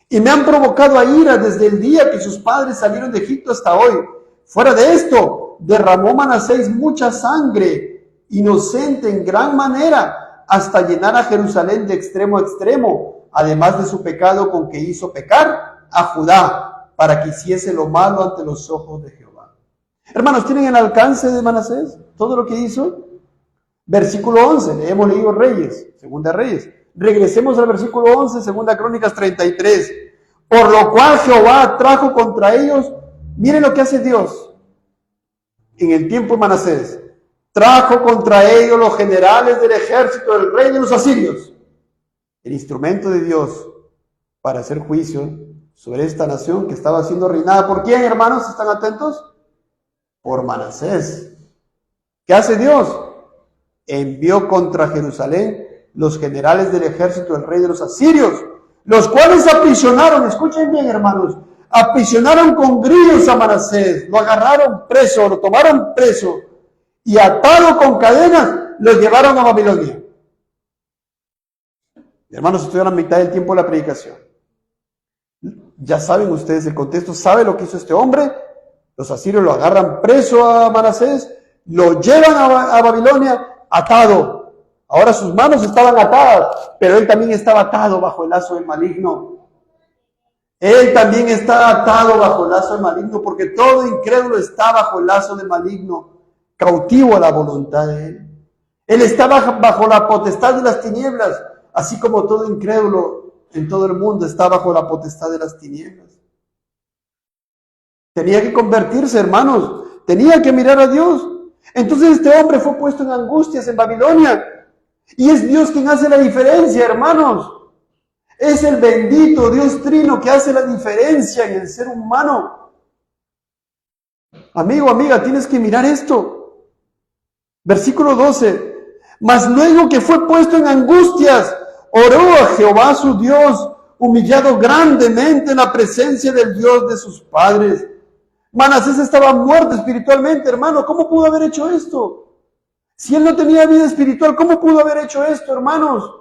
Y me han provocado a ira desde el día que sus padres salieron de Egipto hasta hoy. Fuera de esto, derramó Manasés mucha sangre, inocente en gran manera, hasta llenar a Jerusalén de extremo a extremo, además de su pecado con que hizo pecar a Judá, para que hiciese lo malo ante los ojos de Jehová. Hermanos, ¿tienen el alcance de Manasés? Todo lo que hizo. Versículo 11, hemos leído Reyes, Segunda Reyes. Regresemos al versículo 11, Segunda Crónicas 33. Por lo cual Jehová trajo contra ellos, miren lo que hace Dios en el tiempo de Manasés. Trajo contra ellos los generales del ejército del rey de los asirios. El instrumento de Dios para hacer juicio sobre esta nación que estaba siendo reinada. ¿Por quién, hermanos? ¿Están atentos? Por Manasés. ¿Qué hace Dios? Envió contra Jerusalén los generales del ejército del rey de los asirios, los cuales aprisionaron, escuchen bien, hermanos, aprisionaron con grillos a Manasés, lo agarraron preso, lo tomaron preso, y atado con cadenas, lo llevaron a Babilonia. Hermanos, estoy a la mitad del tiempo de la predicación. Ya saben ustedes el contexto, ¿sabe lo que hizo este hombre? Los asirios lo agarran preso a Manasés, lo llevan a Babilonia atado. Ahora sus manos estaban atadas, pero él también estaba atado bajo el lazo del maligno. Él también está atado bajo el lazo del maligno, porque todo incrédulo está bajo el lazo del maligno, cautivo a la voluntad de él. Él está bajo la potestad de las tinieblas, así como todo incrédulo en todo el mundo está bajo la potestad de las tinieblas. Tenía que convertirse, hermanos. Tenía que mirar a Dios. Entonces este hombre fue puesto en angustias en Babilonia. Y es Dios quien hace la diferencia, hermanos. Es el bendito Dios Trino que hace la diferencia en el ser humano. Amigo, amiga, tienes que mirar esto. Versículo 12. Mas luego que fue puesto en angustias, oró a Jehová su Dios, humillado grandemente en la presencia del Dios de sus padres. Manasés estaba muerto espiritualmente, hermano. ¿Cómo pudo haber hecho esto? Si él no tenía vida espiritual, ¿cómo pudo haber hecho esto, hermanos?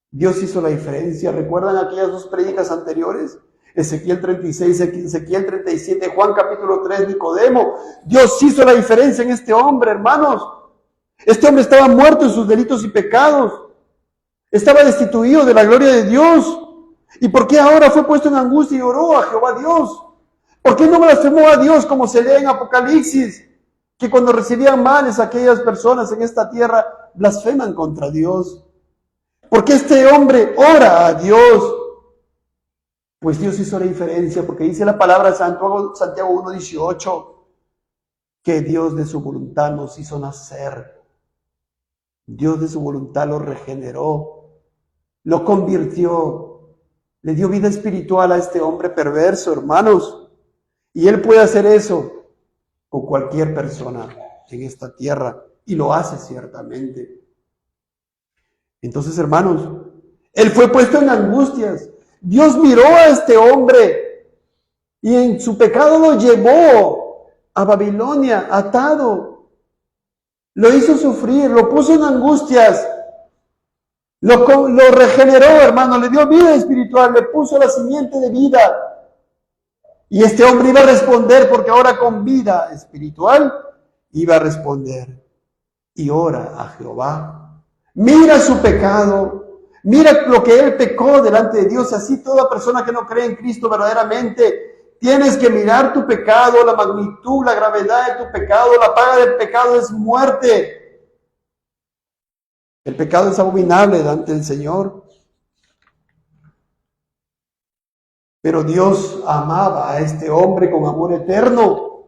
Dios hizo la diferencia. ¿Recuerdan aquellas dos prédicas anteriores? Ezequiel 36, Ezequiel 37, Juan capítulo 3, Nicodemo. Dios hizo la diferencia en este hombre, hermanos. Este hombre estaba muerto en sus delitos y pecados. Estaba destituido de la gloria de Dios. ¿Y por qué ahora fue puesto en angustia y oró a Jehová Dios? ¿Por qué no blasfemó a Dios como se lee en Apocalipsis? Que cuando recibían males aquellas personas en esta tierra blasfeman contra Dios. ¿Por qué este hombre ora a Dios? Pues Dios hizo la diferencia, porque dice la palabra de Santiago 1:18, que Dios de su voluntad nos hizo nacer. Dios de su voluntad lo regeneró, lo convirtió, le dio vida espiritual a este hombre perverso, hermanos. Y Él puede hacer eso con cualquier persona en esta tierra, y lo hace ciertamente. Entonces, hermanos, Él fue puesto en angustias. Dios miró a este hombre y en su pecado lo llevó a Babilonia, atado. Lo hizo sufrir, lo puso en angustias. Lo regeneró, hermano, le dio vida espiritual, le puso la simiente de vida. Y este hombre iba a responder, porque ahora con vida espiritual iba a responder. Y ora a Jehová. Mira su pecado. Mira lo que él pecó delante de Dios. Así toda persona que no cree en Cristo verdaderamente, tienes que mirar tu pecado, la magnitud, la gravedad de tu pecado. La paga del pecado es muerte. El pecado es abominable delante del Señor. Pero Dios amaba a este hombre con amor eterno.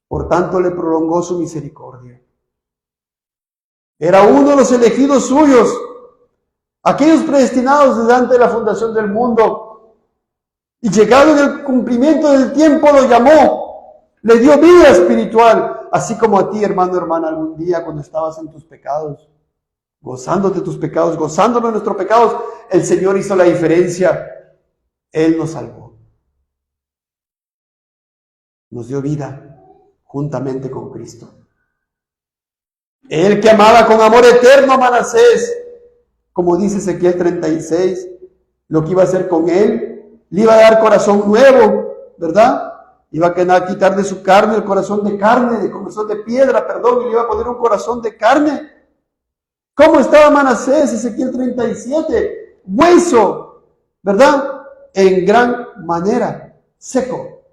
Por tanto, le prolongó su misericordia. Era uno de los elegidos suyos, aquellos predestinados desde antes de la fundación del mundo. Y llegado en el cumplimiento del tiempo lo llamó, le dio vida espiritual, así como a ti, hermano, hermana, algún día cuando estabas en tus pecados, gozándote de tus pecados, gozándonos de nuestros pecados, el Señor hizo la diferencia. Él nos salvó. Nos dio vida juntamente con Cristo. Él que amaba con amor eterno a Manasés, como dice Ezequiel 36, lo que iba a hacer con él, le iba a dar corazón nuevo, ¿verdad? Iba a quitar de su carne el corazón de carne, de corazón de piedra, perdón, y le iba a poner un corazón de carne. ¿Cómo estaba Manasés? Ezequiel 37, hueso, ¿verdad? En gran manera, seco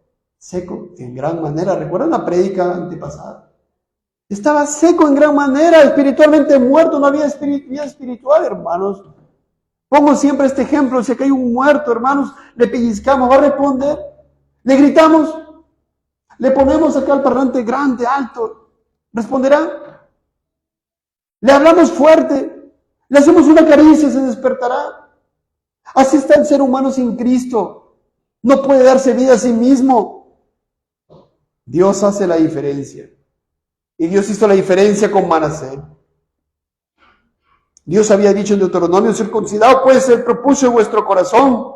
en gran manera. ¿Recuerdan la prédica antepasada? Estaba seco en gran manera, espiritualmente muerto, no había vida espiritual, hermanos. Pongo siempre este ejemplo, si acá hay un muerto, hermanos, le pellizcamos, ¿va a responder? Le gritamos, le ponemos acá el parlante grande, alto, ¿responderá? Le hablamos fuerte, le hacemos una caricia, se despertará. Así está el ser humano sin Cristo. No puede darse vida a sí mismo. Dios hace la diferencia. Y Dios hizo la diferencia con Manasés. Dios había dicho en Deuteronomio, circuncidado puede ser el prepucio de vuestro corazón.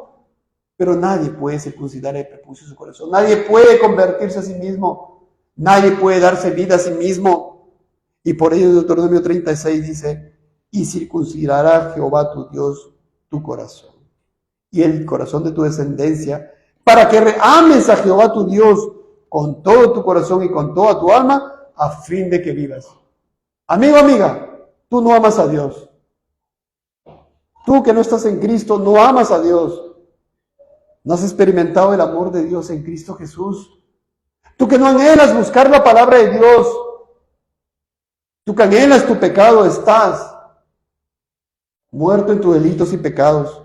Pero nadie puede circuncidar el prepucio de su corazón. Nadie puede convertirse a sí mismo. Nadie puede darse vida a sí mismo. Y por ello en Deuteronomio 36 dice, y circuncidará Jehová tu Dios tu corazón y el corazón de tu descendencia, para que ames a Jehová tu Dios con todo tu corazón y con toda tu alma, a fin de que vivas. Amigo, amiga, tú no amas a Dios. Tú que no estás en Cristo, no amas a Dios. No has experimentado el amor de Dios en Cristo Jesús. Tú que no anhelas buscar la palabra de Dios. Tú que anhelas tu pecado, estás muerto en tus delitos y pecados.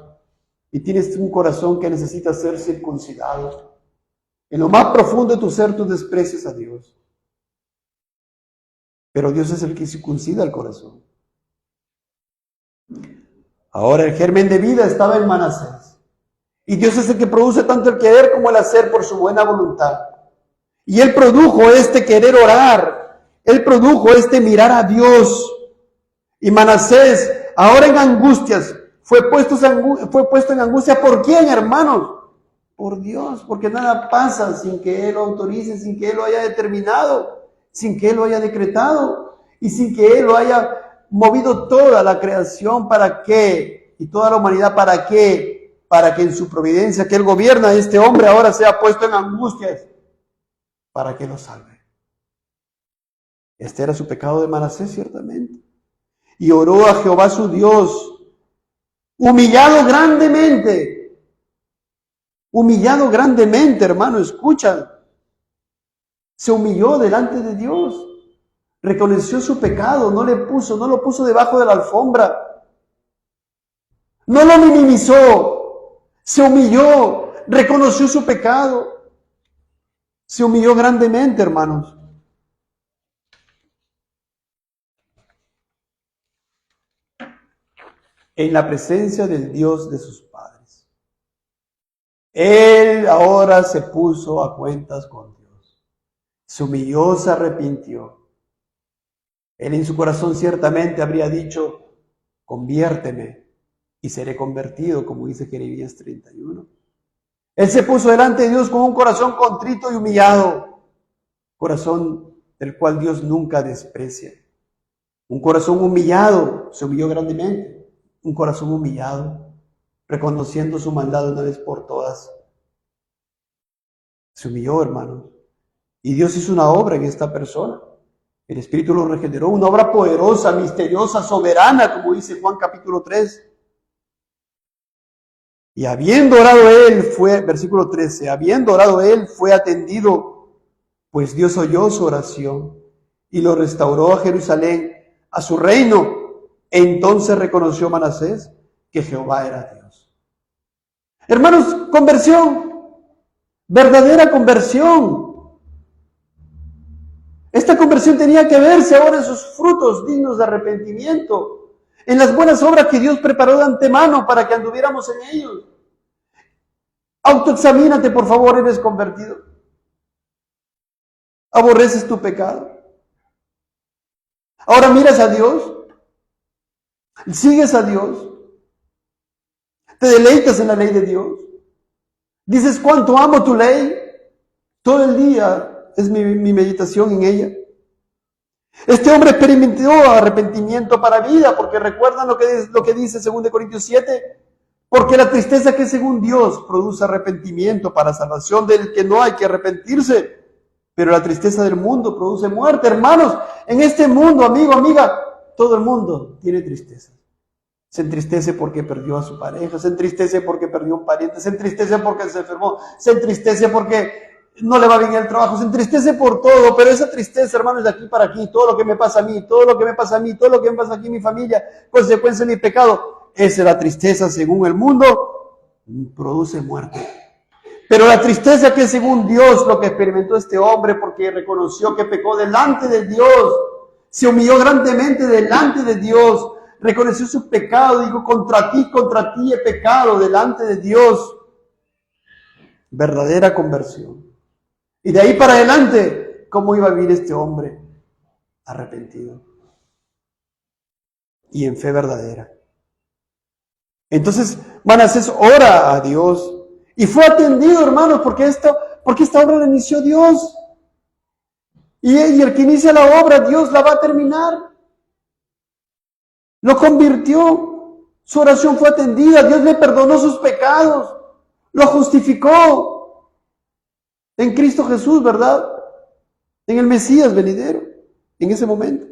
Y tienes un corazón que necesita ser circuncidado. En lo más profundo de tu ser tú desprecias a Dios. Pero Dios es el que circuncida el corazón. Ahora el germen de vida estaba en Manasés. Y Dios es el que produce tanto el querer como el hacer por su buena voluntad. Y Él produjo este querer orar. Él produjo este mirar a Dios. Y Manasés, ahora en angustias, fue puesto en angustia. ¿Por quién, hermanos? Por Dios, porque nada pasa sin que Él lo autorice, sin que Él lo haya determinado, sin que Él lo haya decretado y sin que Él lo haya movido toda la creación. ¿Para qué? Y toda la humanidad, ¿para qué? Para que en su providencia que Él gobierna, este hombre ahora sea puesto en angustias, para que lo salve. Este era su pecado de Manasés, ciertamente. Y oró a Jehová su Dios, humillado grandemente, hermano, escucha. Se humilló delante de Dios, reconoció su pecado, no lo puso debajo de la alfombra, no lo minimizó, se humilló, reconoció su pecado, se humilló grandemente, hermanos. En la presencia del Dios de sus padres. Él ahora se puso a cuentas con Dios. Se humilló, se arrepintió. Él en su corazón ciertamente habría dicho, conviérteme y seré convertido, como dice Jeremías 31. Él se puso delante de Dios con un corazón contrito y humillado, corazón del cual Dios nunca desprecia. Un corazón humillado, se humilló grandemente. Un corazón humillado, reconociendo su maldad una vez por todas. Se humilló, hermanos. Y Dios hizo una obra en esta persona. El Espíritu lo regeneró, una obra poderosa, misteriosa, soberana, como dice Juan capítulo 3. Y habiendo orado él, versículo 13, habiendo orado él, fue atendido, pues Dios oyó su oración y lo restauró a Jerusalén, a su reino. Entonces reconoció Manasés que Jehová era Dios. Hermanos, conversión, verdadera conversión. Esta conversión tenía que verse ahora en sus frutos dignos de arrepentimiento, en las buenas obras que Dios preparó de antemano para que anduviéramos en ellos. Autoexamínate, por favor, ¿eres convertido? ¿Aborreces tu pecado? Ahora miras a Dios. ¿Sigues a Dios? ¿Te deleitas en la ley de Dios? ¿Dices cuánto amo tu ley? Todo el día es mi meditación en ella. Este hombre experimentó arrepentimiento para vida, porque recuerdan lo que dice 2 Corintios 7, porque la tristeza que según Dios produce arrepentimiento para salvación del que no hay que arrepentirse, pero la tristeza del mundo produce muerte. Hermanos, en este mundo, amigo, amiga, todo el mundo tiene tristeza. Se entristece porque perdió a su pareja, se entristece porque perdió un pariente, se entristece porque se enfermó, se entristece porque no le va bien el trabajo, se entristece por todo, pero esa tristeza, hermanos, de aquí para aquí, todo lo que me pasa a mí, todo lo que me pasa a mí, todo lo que me pasa aquí en mi familia, consecuencia de mi pecado, esa es la tristeza según el mundo, produce muerte. Pero la tristeza que según Dios, lo que experimentó este hombre, porque reconoció que pecó delante de Dios, se humilló grandemente delante de Dios, reconoció su pecado, dijo, contra ti he pecado delante de Dios. Verdadera conversión. Y de ahí para adelante, ¿cómo iba a vivir este hombre? Arrepentido. Y en fe verdadera. Entonces, Manasés ora a Dios. Y fue atendido, hermanos, porque esta obra la inició Dios. Y el que inicia la obra, Dios la va a terminar. Lo convirtió. Su oración fue atendida. Dios le perdonó sus pecados. Lo justificó. En Cristo Jesús, ¿verdad? En el Mesías venidero. En ese momento.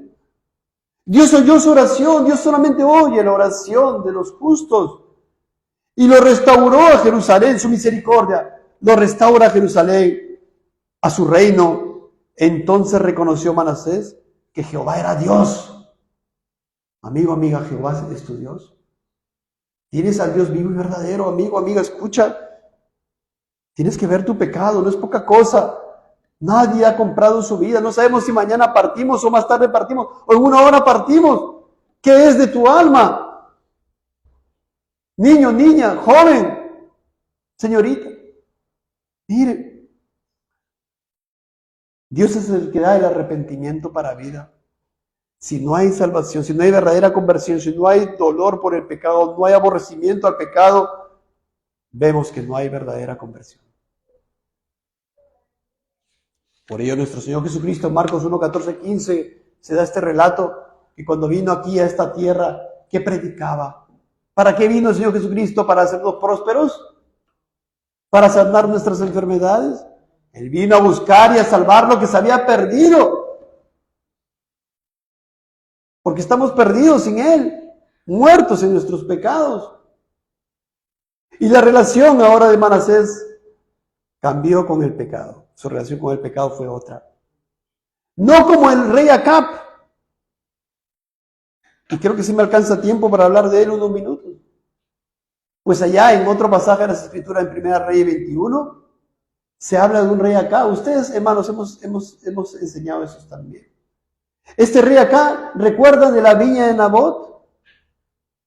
Dios oyó su oración. Dios solamente oye la oración de los justos. Y lo restauró a Jerusalén, su misericordia. Lo restaura a Jerusalén, a su reino. Entonces reconoció Manasés que Jehová era Dios. Amigo, amiga, Jehová es tu Dios. Tienes al Dios vivo y verdadero, amigo, amiga, escucha. Tienes que ver tu pecado, no es poca cosa. Nadie ha comprado su vida. No sabemos si mañana partimos o más tarde partimos o en una hora partimos. ¿Qué es de tu alma? Niño, niña, joven, señorita. Mire, Dios es el que da el arrepentimiento para vida. Si no hay salvación, si no hay verdadera conversión, si no hay dolor por el pecado, no hay aborrecimiento al pecado, vemos que no hay verdadera conversión. Por ello nuestro Señor Jesucristo, Marcos 1, 14, 15, se da este relato que cuando vino aquí a esta tierra, ¿qué predicaba? ¿Para qué vino el Señor Jesucristo? ¿Para hacernos prósperos? ¿Para sanar nuestras enfermedades? Él vino a buscar y a salvar lo que se había perdido. Porque estamos perdidos sin Él, muertos en nuestros pecados. Y la relación ahora de Manasés cambió con el pecado. Su relación con el pecado fue otra. No como el rey Acab. Y creo que sí me alcanza tiempo para hablar de él unos minutos. Pues allá en otro pasaje de las Escrituras, en 1 Reyes 21, se habla de un rey Acab. Ustedes, hermanos, hemos enseñado eso también. Este rey Acab, ¿recuerdan de la viña de Nabot?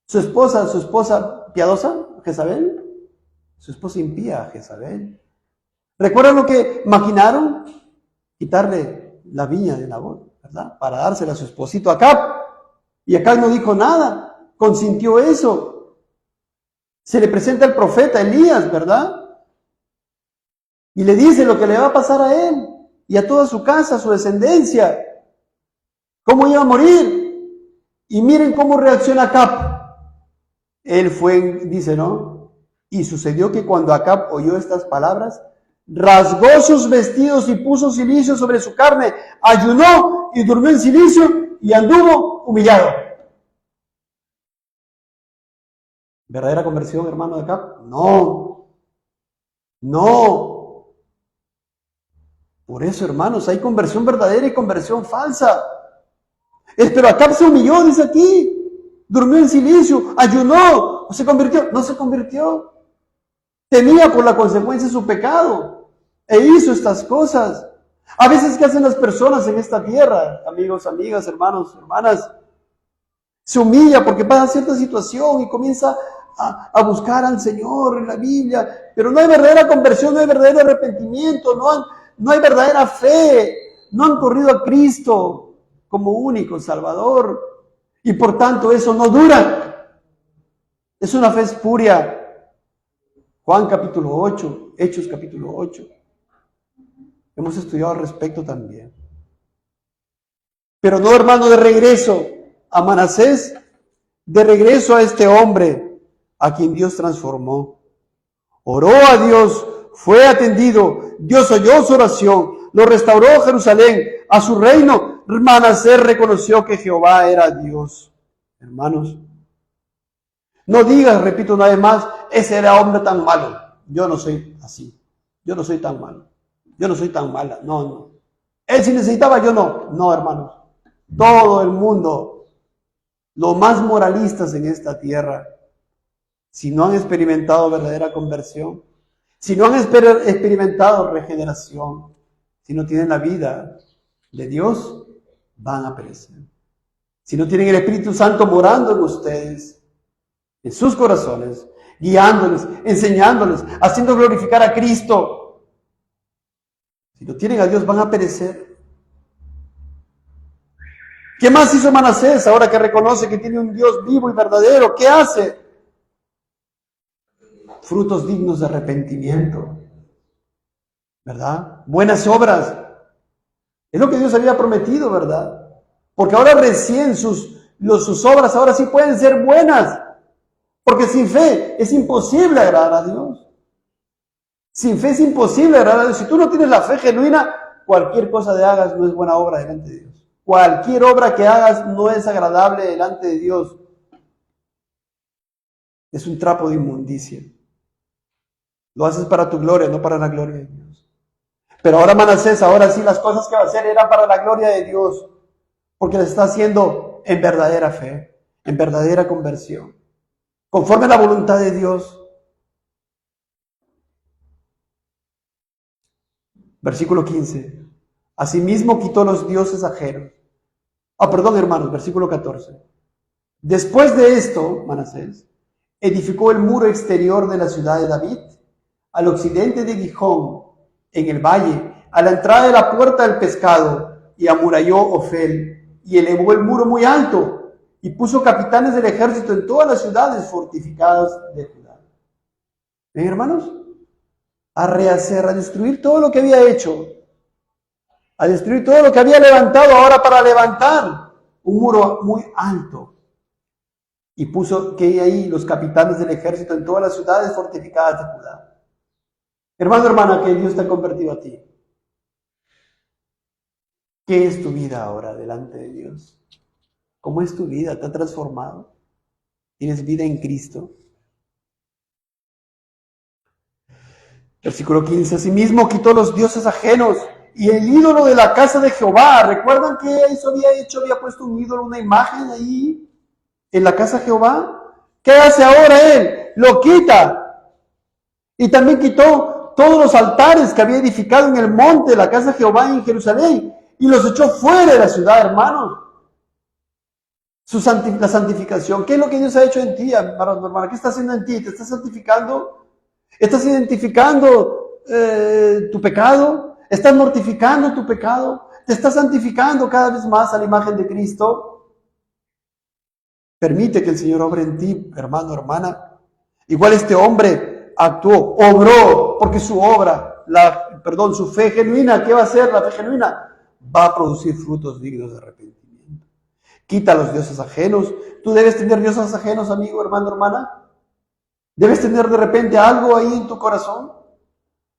Su esposa piadosa, Jezabel. Su esposa impía, Jezabel. ¿Recuerdan lo que maquinaron? Quitarle la viña de Nabot, ¿verdad? Para dársela a su esposito Acab. Y Acab no dijo nada, consintió eso. Se le presenta el profeta Elías, ¿verdad? Y le dice lo que le va a pasar a él y a toda su casa, a su descendencia. ¿Cómo iba a morir? Y miren cómo reacciona Acab. Él dice, ¿no? Y sucedió que cuando Acab oyó estas palabras, rasgó sus vestidos y puso cilicio sobre su carne, ayunó y durmió en cilicio y anduvo humillado. ¿Verdadera conversión, hermano de Acab? No. No. Por eso, hermanos, hay conversión verdadera y conversión falsa. Pero Acab se humilló, dice aquí. Durmió en silicio, ayunó, se convirtió. No se convirtió. Temía por la consecuencia de su pecado. E hizo estas cosas. A veces, ¿qué hacen las personas en esta tierra? Amigos, amigas, hermanos, hermanas. Se humilla porque pasa cierta situación y comienza a buscar al Señor en la Biblia. Pero no hay verdadera conversión, no hay verdadero arrepentimiento, no hay verdadera fe. No han corrido a Cristo como único Salvador. Y por tanto eso no dura. Es una fe espuria. Juan capítulo 8, Hechos capítulo 8. Hemos estudiado al respecto también. Pero no, hermano, de regreso a Manasés, de regreso a este hombre a quien Dios transformó. Oró a Dios, fue atendido, Dios oyó su oración, lo restauró a Jerusalén, a su reino. Manasés reconoció que Jehová era Dios. Hermanos, no digas, repito una vez más, ese era hombre tan malo. Yo no soy así. Yo no soy tan malo. Yo no soy tan mala. No. Él sí necesitaba, yo no. No, hermanos. Todo el mundo, los más moralistas en esta tierra, si no han experimentado verdadera conversión, si no han experimentado regeneración, si no tienen la vida de Dios, van a perecer. Si no tienen el Espíritu Santo morando en ustedes, en sus corazones, guiándoles, enseñándoles, haciendo glorificar a Cristo. Si no tienen a Dios, van a perecer. ¿Qué más hizo Manasés ahora que reconoce que tiene un Dios vivo y verdadero? ¿Qué hace? Frutos dignos de arrepentimiento, ¿verdad? Buenas obras. Es lo que Dios había prometido, ¿verdad? Porque ahora recién sus obras ahora sí pueden ser buenas. Porque sin fe es imposible agradar a Dios. Sin fe es imposible agradar a Dios. Si tú no tienes la fe genuina, cualquier cosa que hagas no es buena obra delante de Dios. Cualquier obra que hagas no es agradable delante de Dios. Es un trapo de inmundicia. Lo haces para tu gloria, no para la gloria de Dios. Pero ahora Manasés, ahora sí las cosas que va a hacer eran para la gloria de Dios. Porque las está haciendo en verdadera fe, en verdadera conversión. Conforme a la voluntad de Dios. Versículo 15. Asimismo quitó los dioses ajenos. Perdón, hermanos, versículo 14. Después de esto, Manasés edificó el muro exterior de la ciudad de David, al occidente de Gijón, en el valle, a la entrada de la puerta del pescado, y amuralló Ofel, y elevó el muro muy alto, y puso capitanes del ejército en todas las ciudades fortificadas de Judá. ¿Ven, hermanos? A rehacer, a destruir todo lo que había hecho, a destruir todo lo que había levantado, ahora para levantar un muro muy alto. Y puso que ahí los capitanes del ejército en todas las ciudades fortificadas de Judá. Hermano, hermana, que Dios te ha convertido a ti. ¿Qué es tu vida ahora delante de Dios? ¿Cómo es tu vida? ¿Te ha transformado? ¿Tienes vida en Cristo? Versículo 15. Asimismo quitó los dioses ajenos y el ídolo de la casa de Jehová. ¿Recuerdan que eso había hecho? Había puesto un ídolo, una imagen ahí en la casa de Jehová. ¿Qué hace ahora él? Lo quita. Y también quitó todos los altares que había edificado en el monte de la casa de Jehová en Jerusalén y los echó fuera de la ciudad, hermanos. La santificación. ¿Qué es lo que Dios ha hecho en ti, hermano, hermana? ¿Qué está haciendo en ti? ¿Te está santificando? ¿Estás identificando tu pecado? ¿Estás mortificando tu pecado? ¿Te estás santificando cada vez más a la imagen de Cristo? Permite que el Señor obre en ti, hermano, hermana. Igual este hombre actuó, obró, porque su obra, su fe genuina, ¿qué va a hacer la fe genuina? Va a producir frutos dignos de arrepentimiento. Quita los dioses ajenos. Tú debes tener dioses ajenos, amigo, hermano, hermana. Debes tener de repente algo ahí en tu corazón.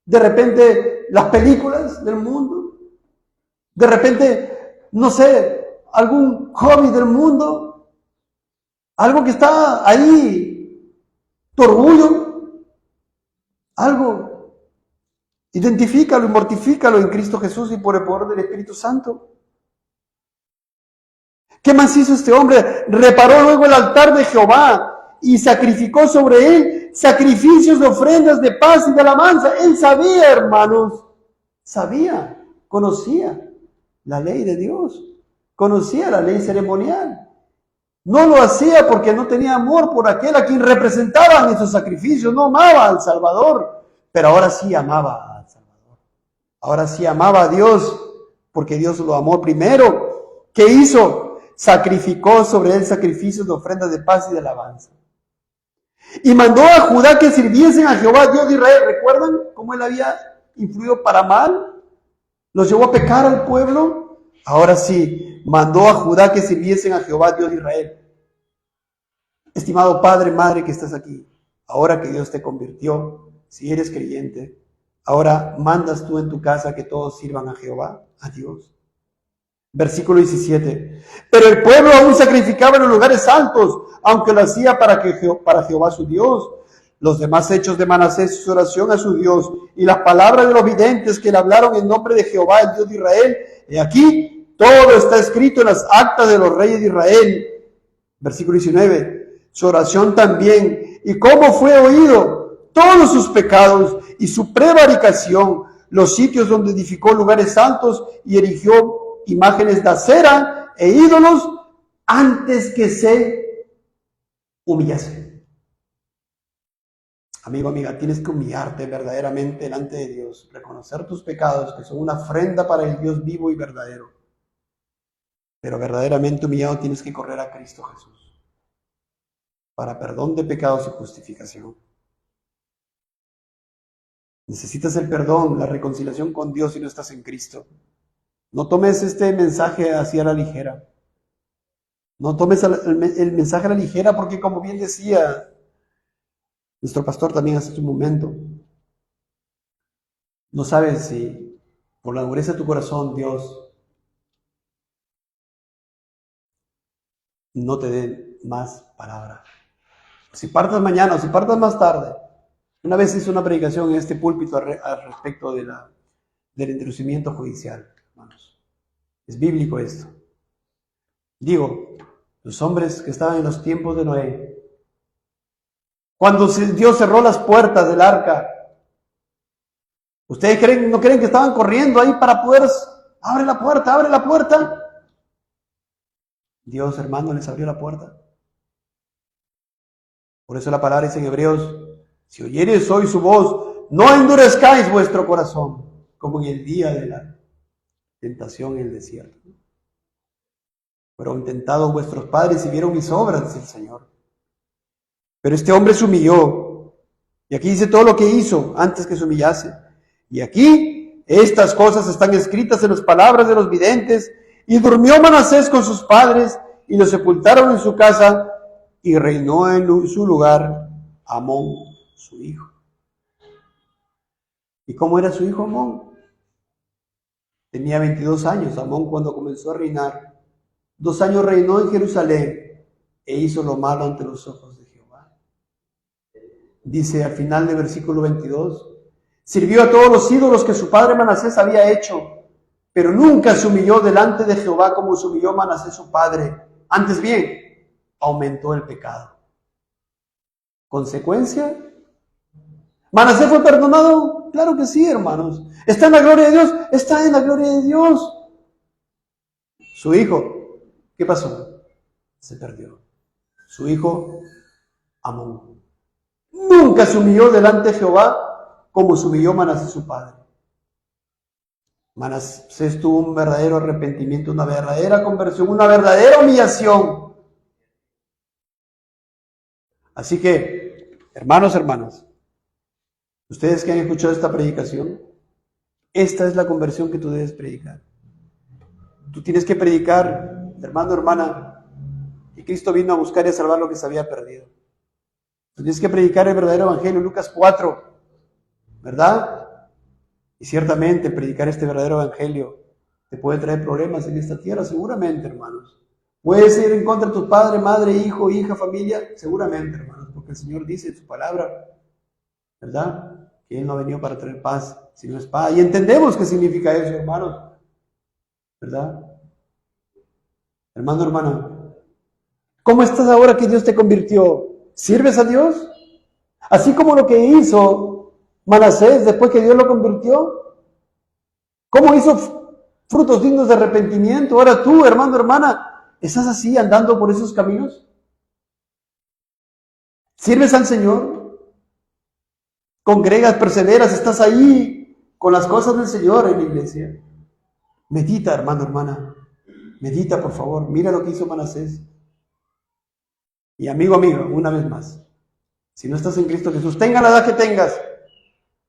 De repente las películas del mundo. De repente, no sé, algún hobby del mundo. Algo que está ahí. Tu orgullo. Algo. Identifícalo y mortifícalo en Cristo Jesús y por el poder del Espíritu Santo. ¿Qué más hizo este hombre? Reparó luego el altar de Jehová y sacrificó sobre él sacrificios de ofrendas de paz y de alabanza. Él sabía, hermanos, conocía la ley de Dios, conocía la ley ceremonial. No lo hacía porque no tenía amor por aquel a quien representaban esos sacrificios, no amaba al Salvador, pero ahora sí amaba al Salvador. Ahora sí amaba a Dios porque Dios lo amó primero. ¿Qué hizo? Sacrificó sobre él sacrificios de ofrendas de paz y de alabanza. Y mandó a Judá que sirviesen a Jehová, Dios de Israel. ¿Recuerdan cómo él había influido para mal? ¿Los llevó a pecar al pueblo? Ahora sí, mandó a Judá que sirviesen a Jehová, Dios de Israel. Estimado padre, madre que estás aquí, ahora que Dios te convirtió, si eres creyente, ahora mandas tú en tu casa que todos sirvan a Jehová, a Dios. Versículo 17. Pero el pueblo aún sacrificaba en los lugares altos, aunque lo hacía para Jehová su Dios. Los demás hechos de Manasés, su oración a su Dios, y las palabras de los videntes que le hablaron en nombre de Jehová, el Dios de Israel. Y aquí todo está escrito en las actas de los reyes de Israel. Versículo 19. Su oración también, y cómo fue oído, todos sus pecados y su prevaricación, los sitios donde edificó lugares altos y erigió imágenes de acera e ídolos antes que se humillase. Amigo, amiga, tienes que humillarte verdaderamente delante de Dios, reconocer tus pecados que son una ofrenda para el Dios vivo y verdadero. Pero verdaderamente humillado tienes que correr a Cristo Jesús para perdón de pecados y justificación. Necesitas el perdón, la reconciliación con Dios si no estás en Cristo. No tomes este mensaje así a la ligera. No tomes el mensaje a la ligera porque, como bien decía nuestro pastor también hace un momento, no sabes si por la dureza de tu corazón Dios no te dé más palabra. Si partas mañana o si partas más tarde. Una vez hice una predicación en este púlpito al respecto del endurecimiento judicial, hermanos. Es bíblico esto. Digo, los hombres que estaban en los tiempos de Noé, cuando Dios cerró las puertas del arca, ¿Ustedes no creen que estaban corriendo ahí para poder, abre la puerta, abre la puerta? Dios, hermano, les abrió la puerta. Por eso la palabra dice en Hebreos, si oyereis hoy su voz, no endurezcáis vuestro corazón, como en el día de la tentación en el desierto. Fueron tentados vuestros padres y vieron mis obras, dice el Señor. Pero este hombre se humilló. Y aquí dice todo lo que hizo antes que se humillase. Y aquí estas cosas están escritas en las palabras de los videntes. Y durmió Manasés con sus padres y lo sepultaron en su casa y reinó en su lugar Amón, su hijo. ¿Y cómo era su hijo Amón? Tenía 22 años Amón cuando comenzó a reinar. 2 años reinó en Jerusalén e hizo lo malo ante los ojos de Jehová. Dice al final del versículo 22, sirvió a todos los ídolos que su padre Manasés había hecho, pero nunca se humilló delante de Jehová como se humilló Manasés su padre. Antes bien, aumentó el pecado. ¿Consecuencia? ¿Manasés fue perdonado? Claro que sí, hermanos. ¿Está en la gloria de Dios? Está en la gloria de Dios. Su hijo, ¿qué pasó? Se perdió. Su hijo, Amón. Nunca se humilló delante de Jehová como se humilló Manasés su padre. Manasés tuvo un verdadero arrepentimiento, una verdadera conversión, una verdadera humillación. Así que, hermanas, ustedes que han escuchado esta predicación, esta es la conversión que tú debes predicar. Tú tienes que predicar, hermano, hermana, que Cristo vino a buscar y a salvar lo que se había perdido. Tú tienes que predicar el verdadero evangelio, Lucas 4, ¿verdad? Y ciertamente predicar este verdadero evangelio te puede traer problemas en esta tierra, seguramente, hermanos. Puedes ir en contra de tu padre, madre, hijo, hija, familia, seguramente, hermanos, porque el Señor dice en su palabra, ¿verdad? Que Él no ha venido para traer paz, sino espada. Y entendemos qué significa eso, hermanos, ¿verdad? Hermano, hermana, ¿cómo estás ahora que Dios te convirtió? ¿Sirves a Dios? Así como lo que hizo Manasés después que Dios lo convirtió. ¿Cómo hizo frutos dignos de arrepentimiento? Ahora tú, hermano, hermana, ¿estás así andando por esos caminos? ¿Sirves al Señor? ¿Congregas, perseveras? ¿Estás ahí con las cosas del Señor en la iglesia? Medita, hermano, hermana. Medita, por favor. Mira lo que hizo Manasés. Y amigo, una vez más. Si no estás en Cristo Jesús, tenga la edad que tengas.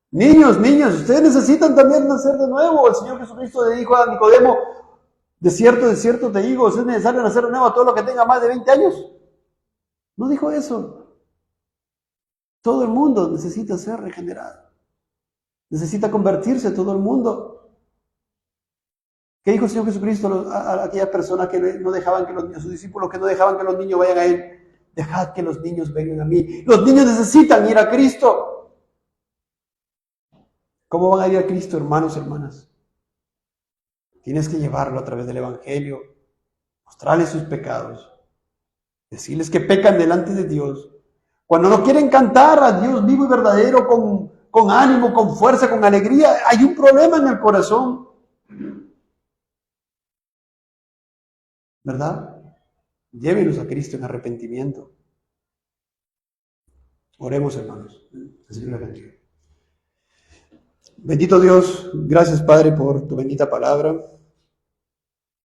Niños, ustedes necesitan también nacer de nuevo. El Señor Jesucristo le dijo a Nicodemo, de cierto te digo, si es necesario nacer de nuevo a todo lo que tenga más de 20 años. No dijo eso. Todo el mundo necesita ser regenerado. Necesita convertirse todo el mundo. ¿Qué dijo el Señor Jesucristo a aquellas personas que no dejaban que a sus discípulos que no dejaban que los niños vayan a Él? Dejad que los niños vengan a mí. Los niños necesitan ir a Cristo. ¿Cómo van a ir a Cristo, hermanos, hermanas? Tienes que llevarlo a través del Evangelio, mostrarles sus pecados, decirles que pecan delante de Dios. Cuando no quieren cantar a Dios vivo y verdadero con ánimo, con fuerza, con alegría, hay un problema en el corazón. ¿Verdad? Llévenos a Cristo en arrepentimiento. Oremos, hermanos. El Señor les bendiga. Bendito Dios, gracias Padre por tu bendita palabra.